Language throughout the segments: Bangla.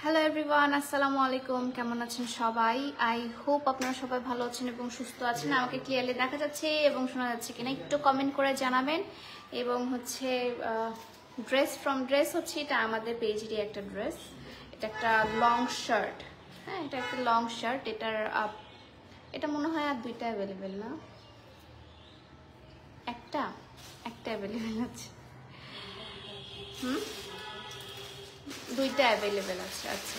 হ্যালো এভরিওয়ান, আসসালামু আলাইকুম। কেমন আছেন সবাই? আই হোপ আপনারা সবাই ভালো আছেন এবং সুস্থ আছেন। আমাকে ক্লিয়ারলি দেখা যাচ্ছে এবং শোনা যাচ্ছে কিনা একটু কমেন্ট করে জানাবেন। এবং হচ্ছে ড্রেস ফ্রম ড্রেস হচ্ছে এটা আমাদের পেজেরই একটা ড্রেস। এটা একটা লং শার্ট। হ্যাঁ, এটা একটা লং শার্ট। এটা মনে হয় আর দুইটা অ্যাভেলেবেল না, একটা অ্যাভেলেবেল আছে। দুইটা অ্যাভেলেবেল আছে। আচ্ছা,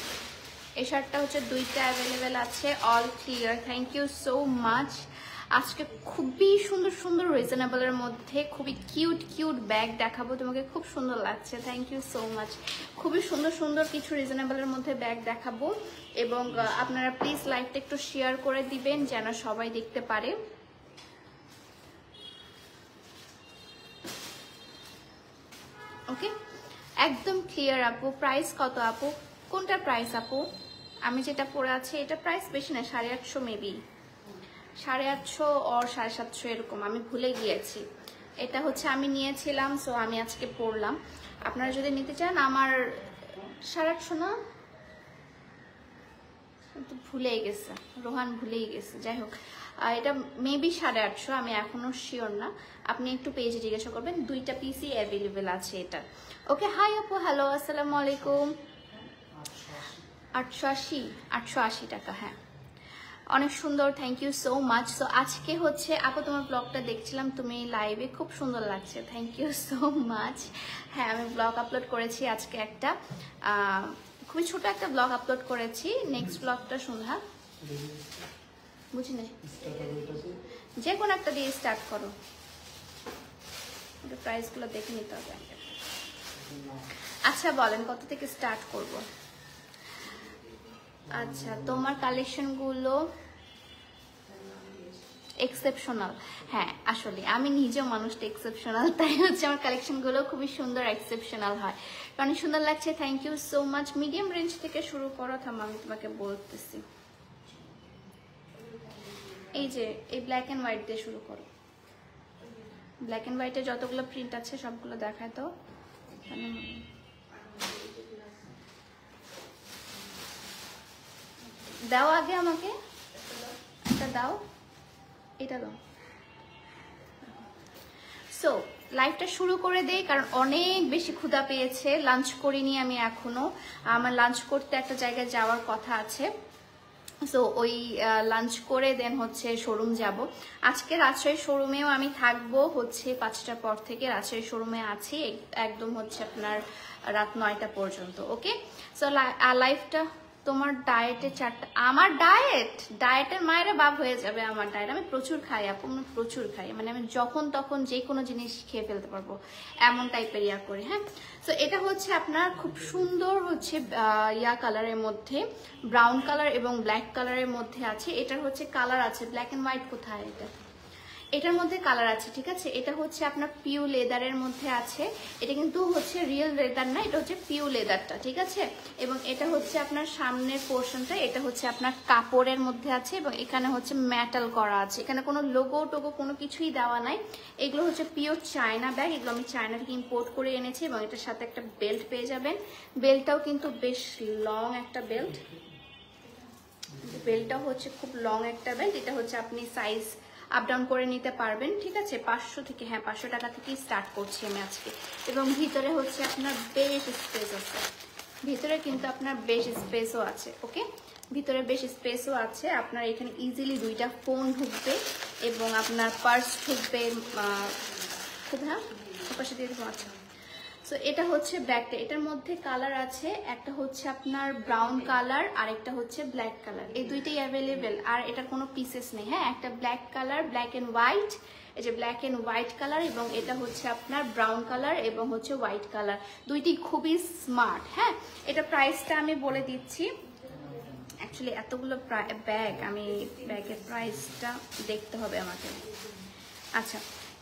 এই শার্টটা হচ্ছে দুইটা অ্যাভেলেবেল আছে। All clear, thank you so much. আজকে খুবই সুন্দর সুন্দর রিজনেবলের মধ্যে খুবই কিউট কিউট ব্যাগ দেখাবো তোমাকে, খুব সুন্দর লাগছে। Thank you so much. খুবই সুন্দর সুন্দর কিছু রিজনেবলের মধ্যে ব্যাগ দেখাবো এবং আপনারা প্লিজ লাইভটা একটু শেয়ার করে দিবেন যেন সবাই দেখতে পারে। ওকে, একদম ক্লিয়ার আপু। প্রাইস কত আপু? কোনটা প্রাইস আপু? আমি যেটা পরে আছি এটা প্রাইস বেশি না, 850 মেবি, 850 or 750 এরকম, আমি ভুলে গিয়েছি। এটা হচ্ছে আমি নিয়েছিলাম, সো আমি আজকে পরলাম। আপনারা যদি নিতে চান, আমার 850 না, তো ভুলেই গেছে, রোহান ভুলেই গেছে। যাই হোক, এটা মেবি 850, আমি এখনো শিওর না। আপনি একটু পেজে জিজ্ঞাসা করবেন, দুইটা পিসি অ্যাভেলেবেল আছে এটা। ওকে, হাই আপু, হ্যালো, আসসালামু আলাইকুম। 880 টাকা, হ্যাঁ, অনেক সুন্দর, thank you so much. So আজকে হচ্ছে আপু তোমার ব্লগটা দেখছিলাম, তুমি লাইভে খুব সুন্দর লাগছে, থ্যাংক ইউ সো মাচ। হ্যাঁ, আমি ব্লগ আপলোড করেছি আজকে একটা, খুবই ছোট একটা ব্লগ আপলোড করেছি। নেক্সট ব্লগটা সন্ধ্যা, বুঝি না, যে কোনো একটা দিয়ে স্টার্ট করো। প্রাইসগুলো দেখে নিতে হবে। আচ্ছা বলেন কত থেকে স্টার্ট করব? আচ্ছা, তোমার কালেকশনগুলো এক্সেপশনাল। হ্যাঁ, আসলে আমি নিজেও মানুষটা এক্সেপশনাল, তাই হচ্ছে আমার কালেকশনগুলো খুবই সুন্দর, এক্সেপশনাল হয়, অনেক সুন্দর লাগছে। Thank you so much. Medium range থেকে শুরু করো, থাম আমি তোমাকে বলতেছি। এই যে এই ব্ল্যাক অ্যান্ড হোয়াইট দিয়ে শুরু করো। ব্ল্যাক অ্যান্ড হোয়াইটে যতগুলো প্রিন্ট আছে সবগুলো দেখায় তো। দাও আগে আমাকে এটা দাও, এটা দাও। সো লাইভটা শুরু করে দেই, কারণ অনেক বেশি ক্ষুধা পেয়েছে। লাঞ্চ করিনি আমি এখনো, আমার লাঞ্চ করতে একটা জায়গায় যাওয়ার কথা আছে। সো ওই লাঞ্চ করে দেন হচ্ছে শোরুম যাব। আজকে রাজশাহী শোরুমেও আমি থাকবো হচ্ছে 5টার পর থেকে। রাজশাহী শোরুমে আছি একদম হচ্ছে আপনার রাত 9টা পর্যন্ত। ওকে, সো লাইভটা তোমার ডায়েটে 4টা। আমার ডায়েটের মায়েরা বাপ হয়ে যাবে। আমার ডায়েট, আমি প্রচুর খাই আপু, আমি প্রচুর খাই, মানে আমি যখন তখন যে কোনো জিনিস খেয়ে ফেলতে পারবো এমন টাইপের ইয়া করে। হ্যাঁ, সো এটা হচ্ছে আপনার খুব সুন্দর হচ্ছে ইয়া কালারের মধ্যে, ব্রাউন কালার এবং ব্ল্যাক কালারের মধ্যে আছে। এটার হচ্ছে কালার আছে ব্ল্যাক অ্যান্ড হোয়াইট। কোথায় এটা? এটার মধ্যে কালার আছে, ঠিক আছে। এটা হচ্ছে আপনার পিউ লেদারের মধ্যে আছে, এটা কিন্তু হচ্ছে রিয়েল লেদার না, এটা হচ্ছে পিউ লেদারটা, ঠিক আছে। এবং এটা হচ্ছে আপনার সামনের পোর্শনটা, এটা হচ্ছে আপনার কাপড়ের মধ্যে আছে এবং এখানে হচ্ছে মেটাল করা আছে, এখানে কোনো লোগো টোগো কোনো কিছুই দেওয়া নাই। এগুলো হচ্ছে পিওর চায়না ব্যাগ, এগুলো আমি চায়না থেকে ইম্পোর্ট করে এনেছি এবং এটার সাথে একটা বেল্ট পেয়ে যাবেন। বেল্টটাও কিন্তু বেশ লং একটা বেল্ট, বেল্টটাও হচ্ছে খুব লং একটা বেল্ট। এটা হচ্ছে আপনি সাইজ আপ ডাউন করে নিতে পারবেন, ঠিক আছে। 500 থেকে, হ্যাঁ 500 টাকা থেকেই স্টার্ট করছি আমি আজকে। এবং ভিতরে হচ্ছে আপনার বেশ স্পেস আছে, ভিতরে কিন্তু আপনার বেশ স্পেসও আছে, ওকে। ভিতরে বেশ স্পেসও আছে, আপনার এখানে ইজিলি 2টা ফোন ঢুকবে এবং আপনার পার্স ঢুকবে, খুব, হ্যাঁ পাশে দিয়ে দেবো। আচ্ছা, সো এটা হচ্ছে ব্যাগটা, এটার মধ্যে কালার আছে, একটা হচ্ছে আপনার ব্রাউন কালার আর একটা হচ্ছে ব্ল্যাক কালার, এই দুইটাই অ্যাভেলেবেল, আর এটার কোনো পিসেস নেই, হ্যাঁ। একটা black colour, black and white, এই যে ব্ল্যাক অ্যান্ড হোয়াইট কালার, এবং এটা হচ্ছে আপনার ব্রাউন কালার এবং হচ্ছে হোয়াইট কালার, দুইটি খুবই স্মার্ট, হ্যাঁ। এটা প্রাইসটা আমি বলে দিচ্ছি, অ্যাকচুয়ালি এতগুলো ব্যাগ, আমি ব্যাগের প্রাইসটা দেখতে হবে আমাকে। আচ্ছা,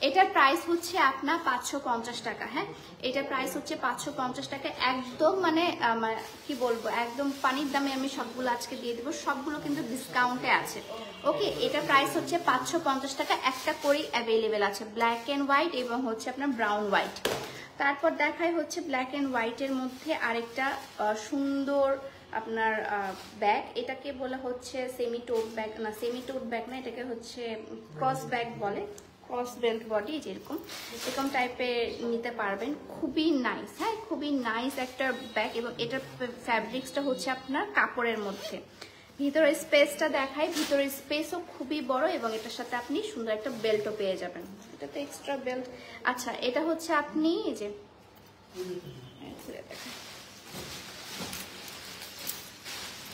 এটার প্রাইস হচ্ছে আপনার 550 টাকা, হ্যাঁ। এটার প্রাইস হচ্ছে 550 টাকা, একদম মানে কি বলবো, একদম পানির দামে আমি সবগুলো আজকে দিয়ে দেবো, সবগুলো কিন্তু ডিসকাউন্টে আছে, ওকে। এটা প্রাইস হচ্ছে 550 টাকা, একটা করেই অ্যাভেলেবেল আছে, ব্ল্যাক অ্যান্ড হোয়াইট এবং হচ্ছে আপনার ব্রাউন হোয়াইট। তারপর দেখাই হচ্ছে ব্ল্যাক অ্যান্ড হোয়াইটের মধ্যে আরেকটা সুন্দর আপনার ব্যাগ, এটাকে বলা হচ্ছে সেমি টোট ব্যাগ, না সেমি টোট ব্যাগ না, এটাকে হচ্ছে ক্রস ব্যাগ বলে, ক্রস বেল্ট বডি, যেরকম এরকম টাইপের নিতে পারবেন, খুবই নাইস, হ্যাঁ খুবই নাইস একটা ব্যাগ। এবং এটার ফ্যাব্রিক্সটা হচ্ছে আপনার কাপড়ের মধ্যে। ভিতরের স্পেসটা দেখাই, ভিতরের স্পেসও খুবই বড় এবং এটার সাথে আপনি সুন্দর একটা বেল্টও পেয়ে যাবেন, এটা তো এক্সট্রা বেল্ট। আচ্ছা, এটা হচ্ছে আপনি এই যে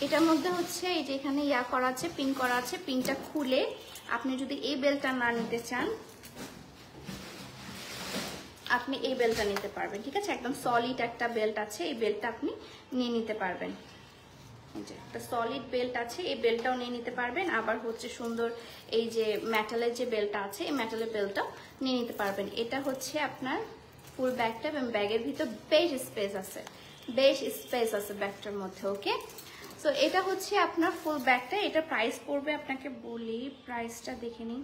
এটার মধ্যে হচ্ছে এই যে এখানে ইয়া করা আছে, পিন করা আছে, পিনটা খুলে আপনি যদি এই বেল্টটা না নিতে চান, আপনি এই বেল্টটা নিতে পারবেন, ঠিক আছে। একদম সলিড একটা বেল্ট আছে, এই বেল্টটা আপনি নিয়ে নিতে পারবেন, এই যে একটা সলিড বেল্ট আছে, এই বেল্টটাও নিয়ে নিতে পারবেন। আবার হচ্ছে সুন্দর এই যে মেটালের যে বেল্টটা আছে, এই মেটালের বেল্টটাও নিয়ে নিতে পারবেন। এটা হচ্ছে আপনার ফুল ব্যাগটা এবং ব্যাগের ভিতর বেশ স্পেস আছে, বেশ স্পেস আছে ব্যাগটার মধ্যে, ওকে। সো এটা হচ্ছে আপনার ফুল ব্যাগটা, এটা প্রাইস পড়বে, আপনাকে বলি প্রাইসটা দেখে নিন।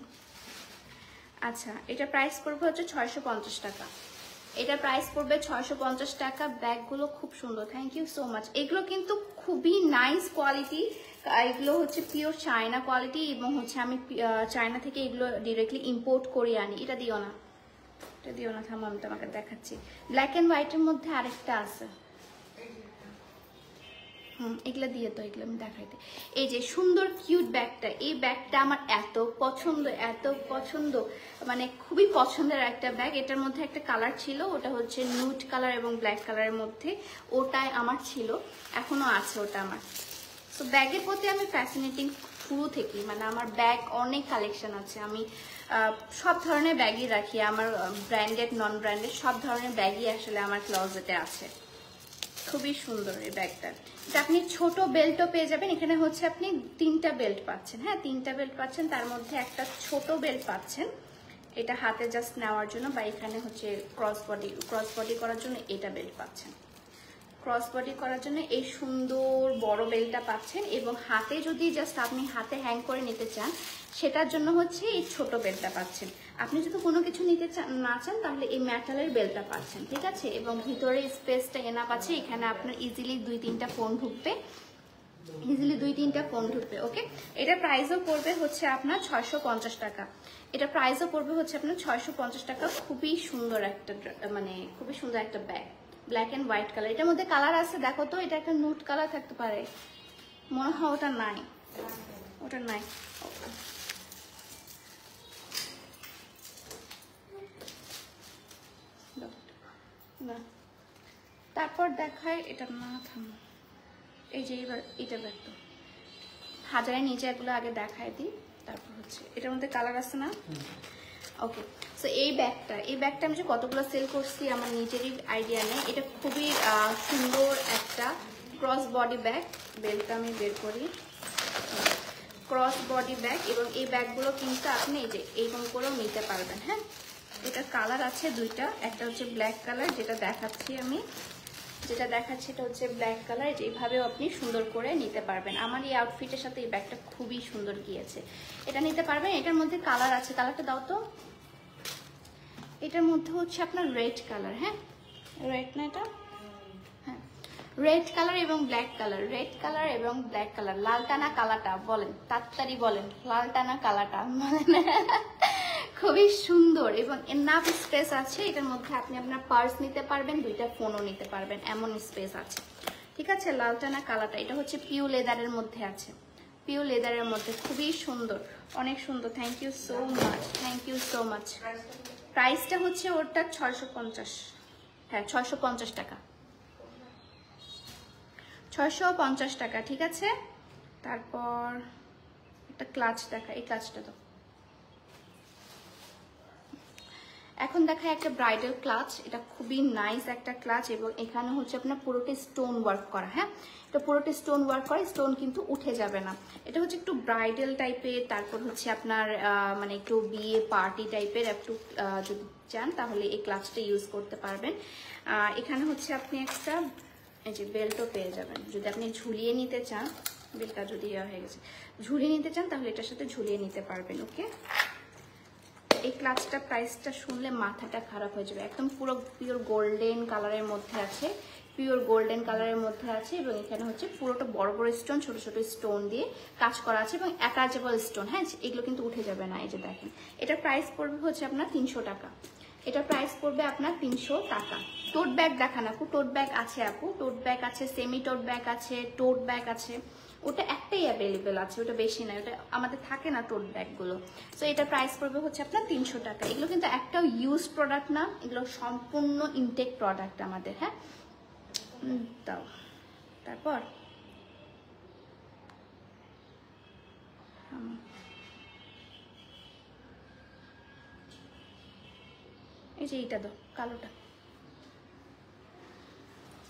আচ্ছা, এটা প্রাইস পড়বে হচ্ছে 650 টাকা, এটা প্রাইস পড়বে 650 টাকা। ব্যাগগুলো খুব সুন্দর, থ্যাংক ইউ সো মাচ। এগুলো কিন্তু খুবই নাইস কোয়ালিটি, এগুলো হচ্ছে পিওর চায়না কোয়ালিটি এবং হচ্ছে আমি চায়না থেকে এগুলো ডিরেক্টলি ইম্পোর্ট করে আনি। এটা দিও না, এটা দিও না, থামো আমি তোমাকে দেখাচ্ছি। ব্ল্যাক অ্যান্ড হোয়াইটের মধ্যে আরেকটা আছে, এগুলো দিয়ে তো এগুলো আমি দেখাইতে। এই যে সুন্দর কিউট ব্যাগটা, এই ব্যাগটা আমার এত পছন্দ, এত পছন্দ, মানে খুবই পছন্দের একটা ব্যাগ। এটার মধ্যে একটা কালার ছিল, ওটা হচ্ছে নুড কালার এবং ব্ল্যাক কালারের মধ্যে, ওটাই আমার ছিল, এখনো আছে ওটা আমার। তো ব্যাগের প্রতি আমি ফ্যাসিনেটিং শুরু থেকেই, মানে আমার ব্যাগ অনেক কালেকশন আছে, আমি সব ধরনের ব্যাগই রাখি, আমার ব্র্যান্ডেড নন ব্র্যান্ডেড সব ধরনের ব্যাগই আসলে আমার ক্লোজেটে আছে। খুবই সুন্দর এই ব্যাগটা, এটা আপনি ছোট বেল্টও পেয়ে যাবেন, এখানে হচ্ছে আপনি 3টা বেল্ট পাচ্ছেন, হ্যাঁ 3টা বেল্ট পাচ্ছেন, তার মধ্যে একটা ছোট বেল্ট পাচ্ছেন, এটা হাতে জাস্ট নেওয়ার জন্য, বা এখানে হচ্ছে ক্রস বডি করার জন্য এটা বেল্ট পাচ্ছেন, ক্রস বডি করার জন্য এই সুন্দর বড় বেল্টটা পাচ্ছেন। এবং হাতে যদি জাস্ট আপনি হাতে হ্যাং করে নিতে চান, সেটার জন্য হচ্ছে এই ছোট বেল্টটা পাচ্ছেন। আপনি যদি কোনো কিছু নিতে না চান, তাহলে এই মেটালের বেল্টটা পাচ্ছেন, ঠিক আছে। এবং ভিতরে স্পেসটা এনাফ আছে, এখানে আপনার ইজিলি 2-3টা ফোন ঢুকবে, ইজিলি 2-3টা ফোন ঢুকবে, ওকে। এটা প্রাইসও পড়বে হচ্ছে আপনার 650 টাকা, এটা প্রাইসও পড়বে হচ্ছে আপনার 650 টাকা। খুবই সুন্দর একটা, মানে খুবই সুন্দর একটা bag, black and white colour, এটার মধ্যে কালার আছে, দেখো তো, এটা একটা নুড কালার থাকতে পারে, মনে হয় ওটা নাই, ওটা নাই। না, তারপর দেখায় এটা না, থাম, এই যে এবার এটা ব্যাগ, হাজারের নিচে এগুলো আগে দেখায় দিই, তারপর হচ্ছে এটার মধ্যে কালার আছে না, ওকে। সো এই ব্যাগটা আমি যে কতগুলো সেল করছি আমার নিজেরই আইডিয়া নেই। এটা খুবই সুন্দর একটা ক্রস বডি ব্যাগ, বেল্টটা আমি বের করি, ক্রস বডি ব্যাগ, এবং এই ব্যাগগুলো কিন্তু আপনি এই যে এইরকম করেও নিতে পারবেন। হ্যাঁ, এটা কালার আছে দুইটা, একটা হচ্ছে ব্ল্যাক কালার যেটা দেখাচ্ছি আমি, এটা হচ্ছে ব্ল্যাক কালার। এইভাবেও আপনি সুন্দর করে নিতে পারবেন। আমার এই আউটফিটের সাথে এই ব্যাগটা খুবই সুন্দর গিয়েছে, এটা নিতে পারবেন। এটার মধ্যে কালার আছে, কালারটা দাও তো। এটার মধ্যে হচ্ছে আপনার রেড কালার, হ্যাঁ রেড না এটা, হ্যাঁ রেড কালার এবং ব্ল্যাক কালার, রেড কালার এবং ব্ল্যাক কালার। লালটা না কালাটা বলেন, তাড়াতাড়ি বলেন, লালটা না কালাটা বলেন। খুবই সুন্দর এবং এনাফ স্পেস আছে এটার মধ্যে, আপনি আপনার পার্স নিতে পারবেন, দুইটা ফোনও নিতে পারবেন, এমন স্পেস আছে। ঠিক আছে, লালটা না কালাটা। এটা হচ্ছে পিউ লেদারের মধ্যে আছে, পিউ লেদারের মধ্যে, খুবই সুন্দর, অনেক সুন্দর। Thank you so much, thank you so much. প্রাইসটা হচ্ছে ওটা 650, হ্যাঁ 650 টাকা, 650 টাকা। ঠিক আছে, তারপর একটা ক্লাচ দেখা, এই ক্লাচটা তো এখন দেখায় একটা ব্রাইডাল ক্লাচ। এটা খুবই নাইস একটা ক্লাচ এবং এখানে হচ্ছে আপনার পুরোটা স্টোন ওয়ার্ক করা। হ্যাঁ, এটা পুরোটা স্টোন ওয়ার্ক করা, স্টোন কিন্তু উঠে যাবে না। এটা হচ্ছে একটু ব্রাইডাল টাইপের, তারপর হচ্ছে আপনার মানে একটু বিয়ে পার্টি টাইপের একটু যদি চান তাহলে এই ক্লাচটা ইউজ করতে পারবেন। এখানে হচ্ছে আপনি একটা এই যে বেল্টও পেয়ে যাবেন, যদি আপনি ঝুলিয়ে নিতে চান, বেলটা যদি হয়ে গেছে, ঝুলিয়ে নিতে চান তাহলে এটার সাথে ঝুলিয়ে নিতে পারবেন। ওকে, এই ক্লাচটা প্রাইসটা শুনলে মাথাটা খারাপ হয়ে যাবে। একদম পুরো পিওর গোল্ডেন কালারের মধ্যে আছে, পিওর গোল্ডেন কালারের মধ্যে আছে এবং এখানে হচ্ছে পুরোটা বড় বড় স্টোন, ছোট ছোট স্টোন দিয়ে কাজ করা আছে এবং অ্যাটাচেবল স্টোন। হ্যাঁ, এগুলো কিন্তু উঠে যাবে না। এই যে দেখেন, এটার প্রাইস পড়বে হচ্ছে আপনার 300 টাকা। এটার প্রাইস পড়বে আপনার 300 টাকা। টোট ব্যাগ দেখান আপু, টোট ব্যাগ আছে আপু, টোট ব্যাগ আছে, সেমি টোট ব্যাগ আছে, টোট ব্যাগ আছে। ওটা একটাই অ্যাভেলেবেল আছে, ওটা বেশি না, ওটা আমাদের থাকে না টোট ব্যাগগুলো। সো এটার প্রাইস পড়বে হচ্ছে আপনার 300 টাকা। এগুলো কিন্তু একটাও ইউজ প্রোডাক্ট না, এগুলো সম্পূর্ণ ইনটেক প্রোডাক্ট আমাদের। হ্যাঁ, দাও। তারপর এই যে এইটা দাও, কালোটা।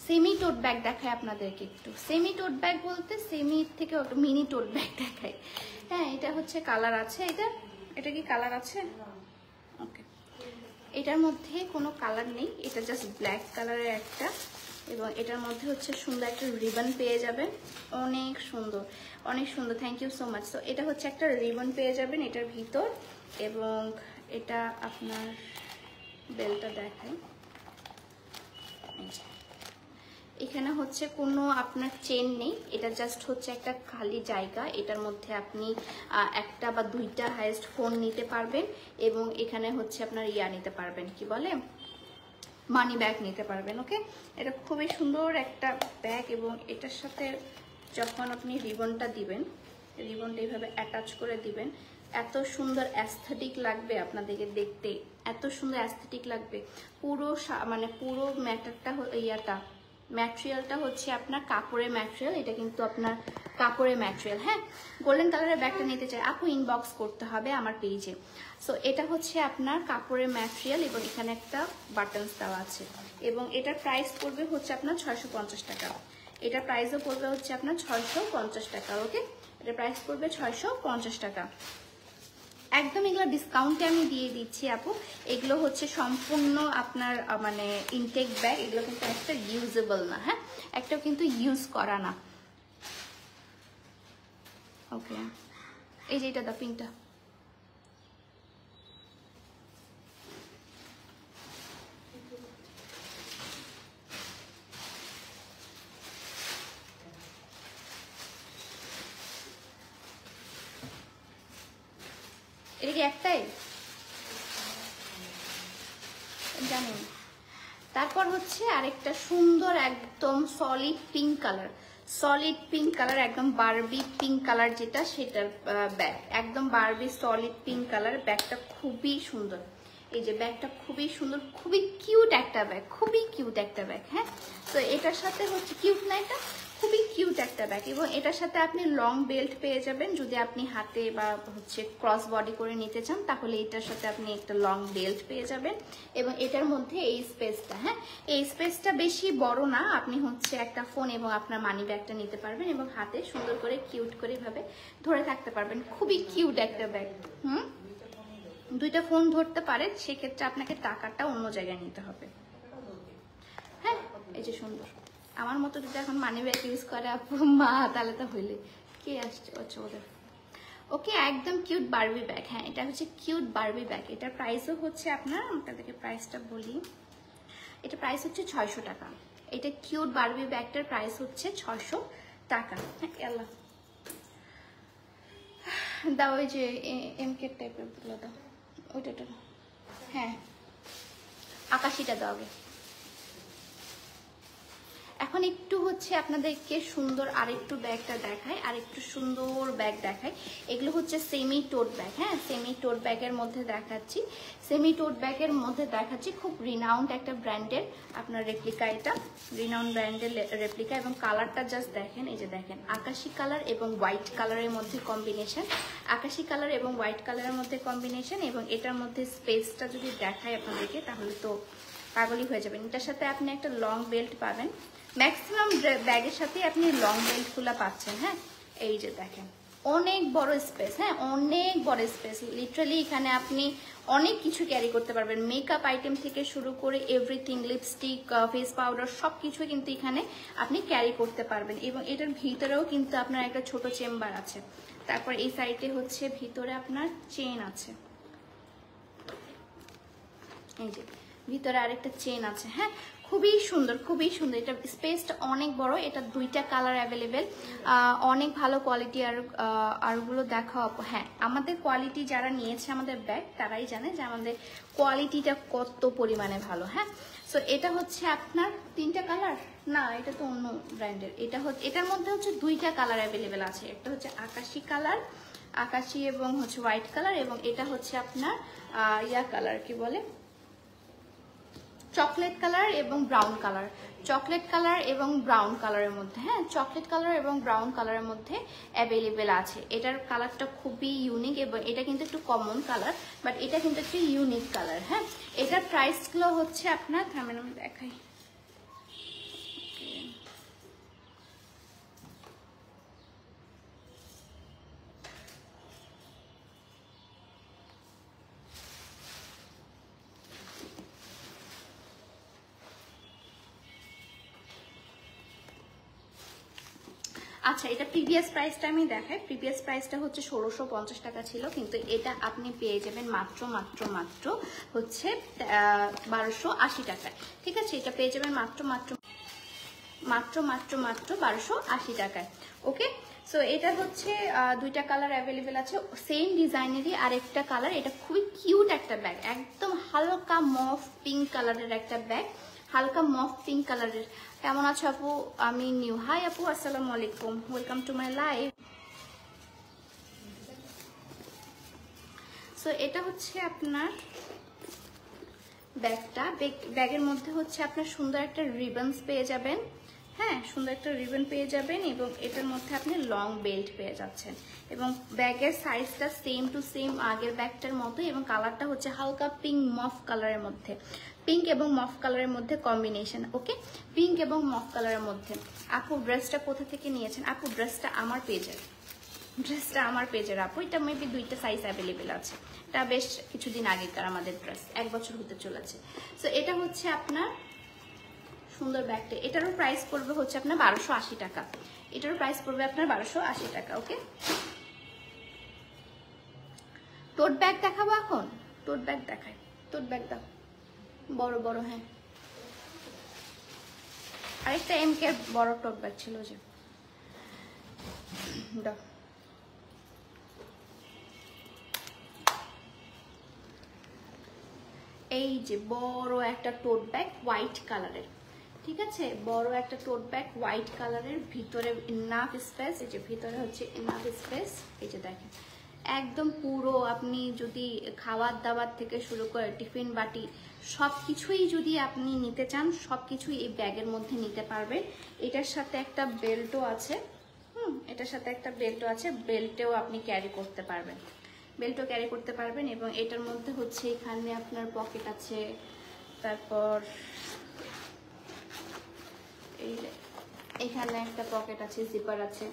সেমি টোট ব্যাগ দেখায় আপনাদেরকে একটু। সেমি টোট ব্যাগ বলতে সেমি থেকে একটু মিনি টোট ব্যাগ দেখায়। হ্যাঁ, এটা হচ্ছে কালার আছে, এটা কি কালার আছে? ওকে, এটার মধ্যে কোনো কালার নেই, এটা জাস্ট ব্ল্যাক কালারের একটা, এবং এটার মধ্যে হচ্ছে সুন্দর একটা রিবন পেয়ে যাবেন, অনেক সুন্দর, অনেক সুন্দর। Thank you so much. তো এটা হচ্ছে একটা রিবন পেয়ে যাবেন এটার ভিতর, এবং এটা আপনার বেলটা দেখায়। এখানে হচ্ছে কোনো আপনার চেন নেই, এটা জাস্ট হচ্ছে একটা খালি জায়গা। এটার মধ্যে আপনি একটা বা দুইটা হাইয়েস্ট ফোন নিতে পারবেন এবং এখানে হচ্ছে আপনার নিতে পারবেন, কি বলে, মানি ব্যাগ নিতে পারবেন। ওকে, এটা খুবই সুন্দর একটা ব্যাগ এবং এটার সাথে যখন আপনি রিবনটা দিবেন, রিবনটা এইভাবে অ্যাটাচ করে দিবেন, এত সুন্দর অ্যাস্থেটিক লাগবে আপনাদেরকে দেখতে, এত সুন্দর অ্যাস্থেটিক লাগবে। পুরো মানে পুরো ম্যাটারটা ম্যাটেরিয়ালটা হচ্ছে আপনার কাপড়ের ম্যাটেরিয়াল, এটা কিন্তু আপনার কাপড়ের ম্যাটেরিয়াল। হ্যাঁ, গোল্ডেন কালারের ব্যাগটা নিতে চাই আপু, ইনবক্স করতে হবে আমার পেজে। সো এটা হচ্ছে আপনার কাপড়ের ম্যাটেরিয়াল এবং এখানে একটা বাটনস দেওয়া আছে এবং এটার প্রাইস পড়বে হচ্ছে আপনার 650 টাকা। এটার প্রাইসও পড়বে হচ্ছে আপনার 650 টাকা। ওকে, এটার প্রাইস পড়বে 650 টাকা একদম। এগুলো ডিসকাউন্টে আমি দিয়ে দিচ্ছি আপু। এগুলো হচ্ছে সম্পূর্ণ আপনার মানে ইনটেক ব্যাগ, এগুলো কিন্তু একটা ইউজেবল না। হ্যাঁ, একটাও কিন্তু ইউজ করা না। ওকে, এই যে এটা দা পিনটা, এটা কি একটাই জানেন? তারপর হচ্ছে আরেকটা সুন্দর একদম solid pink colour, solid pink colour, একদম বারবি পিঙ্ক কালার যেটা, সেটার ব্যাগ, একদম বারবি সলিড পিঙ্ক কালার। ব্যাগটা খুবই সুন্দর, এই যে ব্যাগটা খুবই সুন্দর, খুবই কিউট একটা ব্যাগ, খুবই কিউট একটা ব্যাগ। হ্যাঁ, তো এটার সাথে হচ্ছে কিউট না, এটা খুবই কিউট একটা ব্যাগ, এবং এটার সাথে আপনি লং বেল্ট পেয়ে যাবেন। যদি আপনি হাতে বা হচ্ছে ক্রস বডি করে নিতে চান তাহলে এটার সাথে আপনি একটা লং বেল্ট পেয়ে যাবেন। এবং এটার মধ্যে এই স্পেসটা, হ্যাঁ এই স্পেসটা বেশি বড় না, আপনি হচ্ছে একটা ফোন এবং আপনার মানি ব্যাগটা নিতে পারবেন এবং হাতে সুন্দর করে কিউট করে ভাবে ধরে থাকতে পারবেন। খুবই কিউট একটা ব্যাগ। দুইটা ফোন ধরতে পারে, সেক্ষেত্রে আপনাকে টাকাটা অন্য জায়গায় নিতে হবে। হ্যাঁ এই যে সুন্দর, আমার মতো যদি এখন মানি ব্যাগ ইউজ করে আপু মা তাহলে তো হইলে কে আসছে ওদের। ওকে একদম কিউট বারবি ব্যাগ। হ্যাঁ এটা হচ্ছে কিউট বারবি ব্যাগ। এটার প্রাইসও হচ্ছে আপনার, আপনাদেরকে প্রাইসটা বলি, এটা প্রাইস হচ্ছে 600 টাকা। এটা কিউট বারবি ব্যাগটার প্রাইস হচ্ছে 600 টাকা। হ্যাঁ আল্লাহ দাও, ওই যে এমকে টাইপের গুলো দাও, ওইটা হ্যাঁ আকাশিটা দাও আগে। এখন একটু হচ্ছে আপনাদেরকে সুন্দর আরেকটু ব্যাগটা দেখায়, আরেকটু সুন্দর ব্যাগ দেখায়। এগুলো হচ্ছে সেমি টোট ব্যাগ। হ্যাঁ সেমি টোট ব্যাগের মধ্যে দেখাচ্ছি, সেমি টোট ব্যাগের মধ্যে দেখাচ্ছি খুব রিনাউন্ড একটা ব্র্যান্ডের আপনার রেপ্লিকা। এটা রিনাউন্ড ব্র্যান্ডের রেপ্লিকা এবং কালারটা জাস্ট দেখেন, এই যে দেখেন আকাশি কালার এবং হোয়াইট কালারের মধ্যে কম্বিনেশন, আকাশি কালার এবং হোয়াইট কালারের মধ্যে কম্বিনেশন। এবং এটার মধ্যে স্পেসটা যদি দেখায় আপনাদেরকে তাহলে তো পাগলই হয়ে যাবেন। এটার সাথে আপনি একটা লং বেল্ট পাবেন, ম্যাক্সিমাম ব্যাগের সাথে আপনি লং বেল্টগুলো পাচ্ছেন। হ্যাঁ এই যে দেখেন অনেক বড় স্পেস, হ্যাঁ অনেক বড় স্পেস, লিটারালি এখানে আপনি অনেক কিছু ক্যারি করতে পারবেন, মেকআপ আইটেম থেকে শুরু করে এভরিথিং, লিপস্টিক, ফেস পাউডার সব কিছু কিন্তু এখানে আপনি ক্যারি করতে পারবেন। এবং এটার ভিতরেও কিন্তু আপনার একটা ছোট চেম্বার আছে। তারপর এই সাইডে হচ্ছে ভিতরে আপনার চেন আছে, এই যে ভিতরে আরেকটা চেন আছে। হ্যাঁ খুবই সুন্দর, খুবই সুন্দর। এটা স্পেসটা অনেক বড়। এটা দুইটা কালার অ্যাভেলেবেল, অনেক ভালো কোয়ালিটি। আরগুলো দেখাও। হ্যাঁ আমাদের কোয়ালিটি যারা নিয়েছে আমাদের ব্যাগ তারাই জানে যে আমাদের কোয়ালিটিটা কত পরিমাণে ভালো। হ্যাঁ সো এটা হচ্ছে আপনার তিনটা কালার না, এটা তো অন্য ব্র্যান্ডের। এটা হচ্ছে, এটার মধ্যে হচ্ছে দুইটা কালার অ্যাভেলেবেল আছে। একটা হচ্ছে আকাশি কালার, আকাশি এবং হচ্ছে হোয়াইট কালার, এবং এটা হচ্ছে আপনার ইয়া কালার, কি বলে চকলেট কালার এবং ব্রাউন কালার, চকলেট কালার এবং ব্রাউন কালারের মধ্যে। হ্যাঁ চকলেট কালার এবং ব্রাউন কালারের মধ্যে অ্যাভেলেবেল আছে। এটার কালারটা খুবই ইউনিক এবং এটা কিন্তু একটু কমন কালার, বাট এটা কিন্তু একটু ইউনিক কালার। হ্যাঁ এটার প্রাইসগুলো হচ্ছে আপনার, থামেন আমি দেখাই। আচ্ছা এটা প্রিভিয়াস প্রাইসটা আমি দেখাই। প্রিভিয়াস প্রাইসটা হচ্ছে 1650 টাকা ছিল, কিন্তু এটা আপনি পেয়ে যাবেন মাত্র মাত্র মাত্র হচ্ছে 1280 টাকায়। ঠিক আছে এটা পেয়ে যাবেন মাত্র মাত্র মাত্র মাত্র মাত্র 1280 টাকায়। ওকে সো এটা হচ্ছে দুইটা কালার অ্যাভেলেবেল আছে, সেম ডিজাইনেরই আরেকটা কালার। এটা খুবই কিউট একটা ব্যাগ, একদম হালকা মফ পিঙ্ক কালারের একটা ব্যাগ, হালকা মফ পিঙ্ক কালারের। কেমন আছো আপু? আমি নিউ। হাই আপু, আসসালামু আলাইকুম, welcome to my live. So এটা হচ্ছে আপনার ব্যাগটা, ব্যাগের মধ্যে হচ্ছে আপনার সুন্দর একটা রিবনস পেয়ে যাবেন। হ্যাঁ সুন্দর একটা রিবন পেয়ে যাবেন এবং এটার মধ্যে আপনি লং বেল্ট পেয়ে যাচ্ছেন। এবং ব্যাগের সাইজটা সেম টু সেম আগের ব্যাগটার মতো, এবং কালারটা হচ্ছে হালকা পিঙ্ক মফ কালারের মধ্যে, পিঙ্ক এবং মফ কালারের মধ্যে কম্বিনেশন। ওকে পিঙ্ক এবং মফ কালারের মধ্যে। আপু ড্রেসটা কোথা থেকে নিয়েছেন? আপু ড্রেসটা আমার পেজের, ড্রেসটা আমার পেজের আপু। এটা মেবি দুইটা সাইজ অ্যাভেলেবেল আছে। এটা বেশ কিছুদিন আগেকার আমাদের ড্রেস, 1 বছর হতে চলেছে। সো এটা হচ্ছে আপনার সুন্দর ব্যাগটা। এটারও প্রাইস পড়বে হচ্ছে আপনার 1280 টাকা। এটারও প্রাইস পড়বে আপনার 1280 টাকা। ওকে টোট ব্যাগ দেখাবো এখন, টোট ব্যাগ দেখাই, টোট ব্যাগ দাও বড় বড়। হ্যাঁ আরেকটা এমকে বড় টোট ব্যাগ ছিল যে, দাও। এই যে বড় একটা টোট ব্যাগ হোয়াইট কালারের, ঠিক আছে বড় একটা টোট ব্যাগ হোয়াইট কালারের, ভিতরে ইনাফ স্পেস, এই যে ভিতরে হচ্ছে ইনাফ স্পেস। এই যে দেখেন একদম পুরো আপনি যদি খাবার দাবার থেকে শুরু করে টিফিন বাটি সব কিছুই যদি আপনি নিতে চান সব কিছুই এই ব্যাগের মধ্যে নিতে পারবেন। এটার সাথে একটা বেল্টও আছে, এটার সাথে একটা বেল্টও আছে, বেল্টেও আপনি ক্যারি করতে পারবেন, বেল্টও ক্যারি করতে পারবেন। এবং এটার মধ্যে হচ্ছে এখানে আপনার পকেট আছে, তারপর এখানে একটা পকেট আছে, জিপার আছে,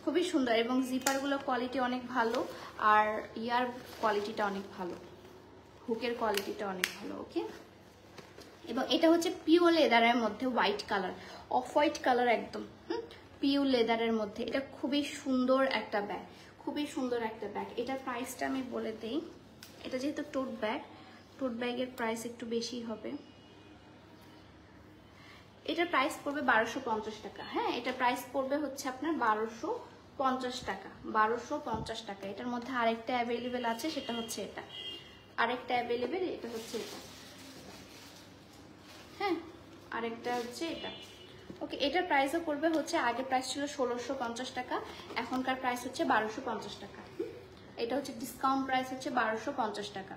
খুবই সুন্দর। এবং জিপারগুলো কোয়ালিটি অনেক ভালো, আর ইয়ার কোয়ালিটিটা অনেক ভালো, হুকের কোয়ালিটিটা অনেক ভালো। ওকে, এবং এটা হচ্ছে পিওর লেদারের মধ্যে white colour, off white colour একদম, পিওর লেদারের মধ্যে। এটা খুবই সুন্দর একটা ব্যাগ, খুবই সুন্দর একটা ব্যাগ। এটার প্রাইসটা আমি বলে দিই, এটা যেহেতু টোট ব্যাগ, টোট ব্যাগের প্রাইস একটু বেশি হবে। এটার প্রাইস পড়বে 1250 টাকা। হ্যাঁ, এটা প্রাইস পড়বে হচ্ছে আপনার 1250 টাকা, 1250 টাকা। এটার মধ্যে আরেকটা অ্যাভেলেবেল আছে, সেটা হচ্ছে এটা, আরেকটা অ্যাভেলেবেল, এটা হচ্ছে এটা। হ্যাঁ, আরেকটা হচ্ছে এটা। ওকে, এটার প্রাইসও পড়বে হচ্ছে, আগে প্রাইস ছিল 1650 টাকা, এখনকার প্রাইস হচ্ছে 1250 টাকা। এটা হচ্ছে ডিসকাউন্ট প্রাইস হচ্ছে 1250 টাকা,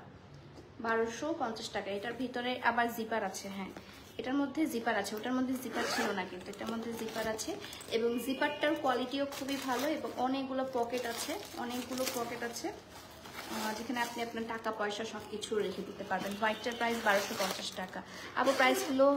1250 টাকা। এটার ভিতরে আবার জিপার আছে। হ্যাঁ, এটার মধ্যে জিপার আছে, ওটার মধ্যে জিপার ছিল না, কিন্তু এটার মধ্যে জিপার আছে। এবং জিপারটার কোয়ালিটিও খুবই ভালো, এবং অনেকগুলো পকেট আছে, অনেকগুলো পকেট আছে, যেখানে আপনি আপনার টাকা পয়সা সব কিছু রেখে দিতে পারবেন। হোয়াইটটার প্রাইস 1250 টাকা। আপু প্রাইসগুলো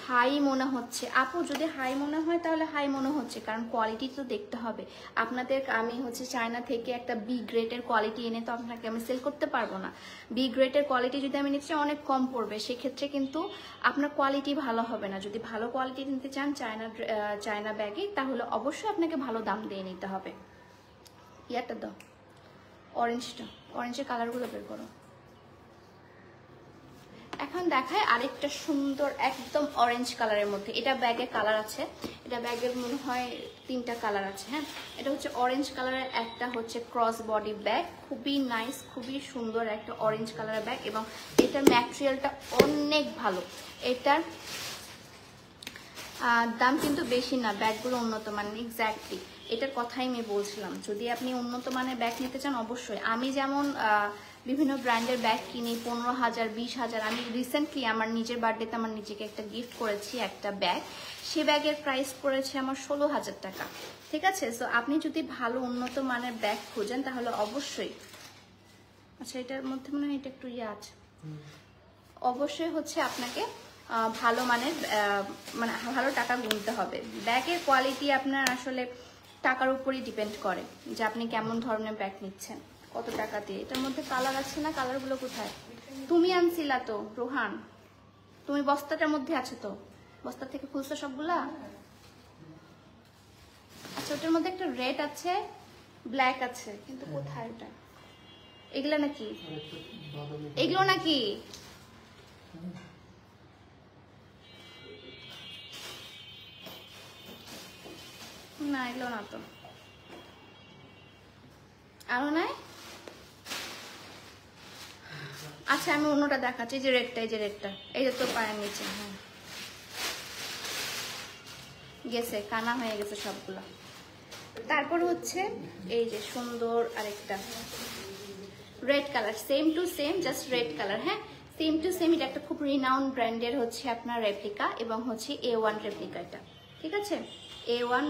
হাই মনে হচ্ছে? আপু যদি হাই মনে হয় তাহলে হাই মনে হচ্ছে, কারণ কোয়ালিটি তো দেখতে হবে আপনাদের। আমি হচ্ছে চায়না থেকে একটা বি গ্রেডের কোয়ালিটি এনে তো আপনাকে আমি সেল করতে পারবো না। বি গ্রেডের কোয়ালিটি যদি আমি নিতে চাই অনেক কম পড়বে, সেক্ষেত্রে কিন্তু আপনার কোয়ালিটি ভালো হবে না। যদি ভালো কোয়ালিটি নিতে চান চায়না ব্যাগে, তাহলে অবশ্যই আপনাকে ভালো দাম দিয়ে নিতে হবে। ইয়ারটা দাও, অরেঞ্জটা, অরেঞ্জের কালারগুলো বের করো। এখন দেখায় আরেকটা সুন্দর একদম অরেঞ্জ কালারের মধ্যে। এটা ব্যাগে কালার আছে, এটা ব্যাগের মনে হয় 3টা কালার আছে। হ্যাঁ, এটা হচ্ছে অরেঞ্জ কালারের, একটা হচ্ছে ক্রস বডি ব্যাগ, খুবই নাইস, খুবই সুন্দর একটা অরেঞ্জ কালারের ব্যাগ। এবং এটার ম্যাটেরিয়ালটা অনেক ভালো। এটার দাম কিন্তু বেশি না, ব্যাগগুলো উন্নত মানের। এক্স্যাক্টলি এটার কথাই আমি বলছিলাম, যদি আপনি উন্নত মানের ব্যাগ নিতে চান অবশ্যই। আমি যেমন বিভিন্ন ব্র্যান্ডের ব্যাগ কিনি 15,000 20,000। আমি রিসেন্টলি আমার নিজের বার্থডেতে আমার নিজেকে একটা গিফট করেছি, একটা ব্যাগ, সে ব্যাগের প্রাইস পড়েছে আমার 16,000 টাকা। ঠিক আছে, সো আপনি যদি ভালো উন্নত মানের ব্যাগ খোঁজেন তাহলে অবশ্যই, আচ্ছা এটার মধ্যে মনে হয় এটা একটু ইয়ে আছে, অবশ্যই হচ্ছে আপনাকে ভালো মানের মানে ভালো টাকা গুনতে হবে। ব্যাগের কোয়ালিটি আপনার আসলে টাকার উপরই ডিপেন্ড করে, যে আপনি কেমন ধরনের ব্যাগ নিচ্ছেন, কত টাকা দিয়ে। এটার মধ্যে কালার আছে না? কালারগুলো কোথায়? তুমি আনছিলা তো রোহান, তুমি বস্তাটার মধ্যে আছে তো, বস্তা থেকে খুলছো সবগুলা? আচ্ছা, ওটার মধ্যে একটা রেড আছে, ব্ল্যাক আছে, কিন্তু কোথায় ওটা? এগুলা নাকি? এগুলো নাকি? না, এগুলো না তো। আরো নাই? আচ্ছা, আমি অন্যটা দেখাচ্ছি। এই যে রেডটা, এই যে রেডটা, এই যে তোর পায়ের নিচে। হ্যাঁ, গেছে, কানা হয়ে গেছে সবগুলো। তারপর হচ্ছে এই যে সুন্দর আরেকটা red colour, same to same, just red colour. হ্যাঁ, সেম টু সেম। এটা একটা খুব রিনাউন্ড ব্র্যান্ডের হচ্ছে আপনার রেপ্লিকা, এবং হচ্ছে A1 রেপ্লিকা এটা। ঠিক আছে, A1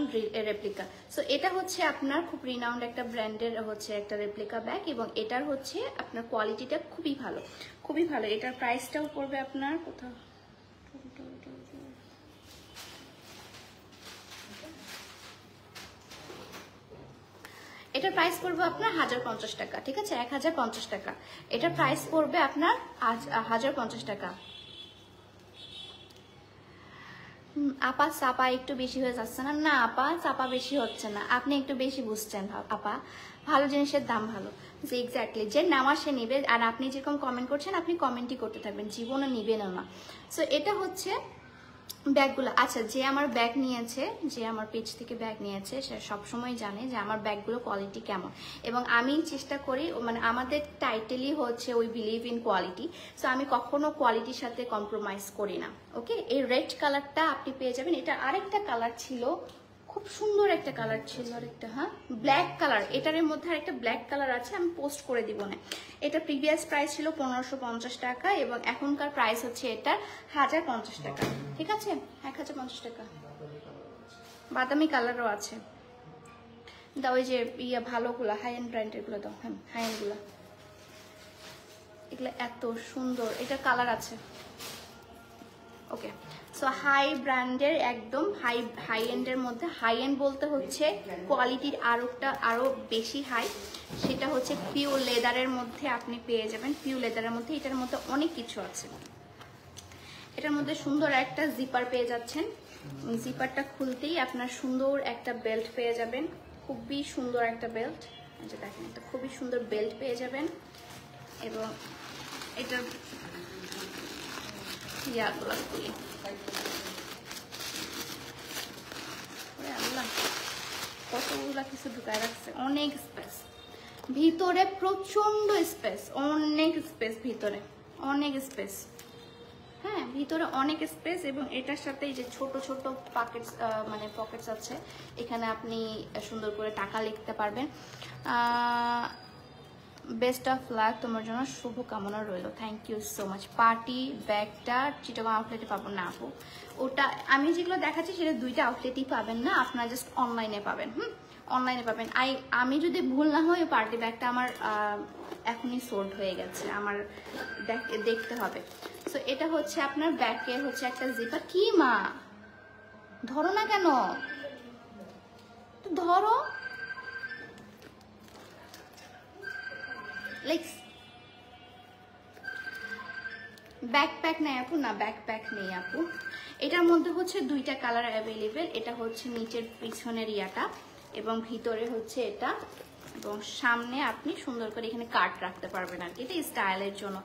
রেপ্লিকা। সো এটা হচ্ছে আপনার খুব রিনাউন্ড একটা ব্র্যান্ডের হচ্ছে একটা রেপ্লিকা ব্যাগ, এবং এটার হচ্ছে আপনার কোয়ালিটিটা খুবই ভালো, খুবই ভালো। এটার প্রাইসটাও পড়বে আপনার কোথাও, এটার প্রাইস পড়বে আপনার 1050 টাকা। ঠিক আছে, 1050 টাকা। এটার প্রাইস পড়বে আপনার 1050 টাকা। আপা চাপা একটু বেশি হয়ে যাচ্ছে না? না আপা, চাপা বেশি হচ্ছে না, আপনি একটু বেশি বুঝছেন আপা। ভালো জিনিসের দাম ভালো, যে এক্স্যাক্টলি যে নেওয়া সে নিবে। আর আপনি যেরকম কমেন্ট করছেন, আপনি কমেন্টই করতে থাকবেন, জীবনে নিবেনও না। সো এটা হচ্ছে ব্যাগগুলো। আচ্ছা, যে আমার ব্যাগ নিয়েছে, যে আমার পেজ থেকে ব্যাগ নিয়েছে, সে সবসময় জানে যে আমার ব্যাগগুলো কোয়ালিটি কেমন। এবং আমি চেষ্টা করি, মানে আমাদের টাইটেলই হচ্ছে we believe in quality. So আমি কখনো কোয়ালিটির সাথে কম্প্রোমাইজ করি না। ওকে, এই রেড কালারটা আপনি পেয়ে যাবেন। এটা আরেকটা কালার ছিল, খুব সুন্দর একটা কালার ছিল আরেকটা, হ্যাঁ ব্ল্যাক কালার, এটার মধ্যে আরেকটা ব্ল্যাক কালার আছে, আমি পোস্ট করে দিব না। এটা প্রিভিয়াস প্রাইস ছিল 1550 টাকা এবং এখনকার প্রাইস হচ্ছে এটা 1050 টাকা, ঠিক আছে 1050 টাকা। বাদামি কালারও আছে, দাও ওই যে ইয়া ভালোগুলা হাই এন্ড ব্র্যান্ডের গুলো দাও, হ্যাঁ হাই এন্ড গুলা, এগুলো এত সুন্দর, এটা কালার আছে। ওকে সো হাই ব্র্যান্ডের একদম হাই এন্ডের মধ্যে, হাই এন্ড বলতে হচ্ছে কোয়ালিটির আরো বেশি হাই, সেটা হচ্ছে পিওর লেদারের মধ্যে আপনি পেয়ে যাবেন। পিওর লেদারের মধ্যে এটার মধ্যে অনেক কিছু আছে। এটার মধ্যে সুন্দর একটা জিপার পেয়ে যাচ্ছেন, জিপারটা খুলতেই আপনার সুন্দর একটা বেল্ট পেয়ে যাবেন, খুবই সুন্দর একটা বেল্ট, এই যে দেখেন এটা খুবই সুন্দর বেল্ট পেয়ে যাবেন। এবং এটার ইয়াগুলো খুলি, কতগুলা কিছু ঢুকায় রাখছে, অনেক স্পেস ভিতরে, প্রচন্ড স্পেস, অনেক স্পেস ভিতরে, অনেক স্পেস, হ্যাঁ ভিতরে অনেক স্পেস। এবং এটার সাথে যে ছোট ছোট পকেটস, মানে পকেটস আছে, এখানে আপনি সুন্দর করে টাকা লিখতে পারবেন। বেস্ট অফ লাক, তোমার জন্য শুভকামনা রইল, thank you so much. Party ব্যাগটা চিটাগাং আউটলেটে পাবো না আপু, ওটা আমি যেগুলো দেখাচ্ছি সেটা দুইটা আউটলেটই পাবেন না, আপনারা জাস্ট অনলাইনে পাবেন। অনলাইনে পাবেন। আমি যদি ভুল না হয় পার্টি ব্যাগটা আমার এখনই সোল্ড হয়ে গেছে, আমার দেখতে হবে। সো এটা হচ্ছে আপনার ব্যাকে হচ্ছে একটা জিপার, কি মা ধরো না কেন, ধরো ব্যাকপ্যাক নেই আপু, না ব্যাকপ্যাক নেই আপু। এটার মধ্যে হচ্ছে দুইটা কালার অ্যাভেলেবেল, এটা হচ্ছে নিচের পিছনের ইয়াটা এবং ভিতরে হচ্ছে এটা, এবং সামনে আপনি সুন্দর করে এখানে কাট রাখতে পারবেন আর কি, এটা স্টাইলের জন্য।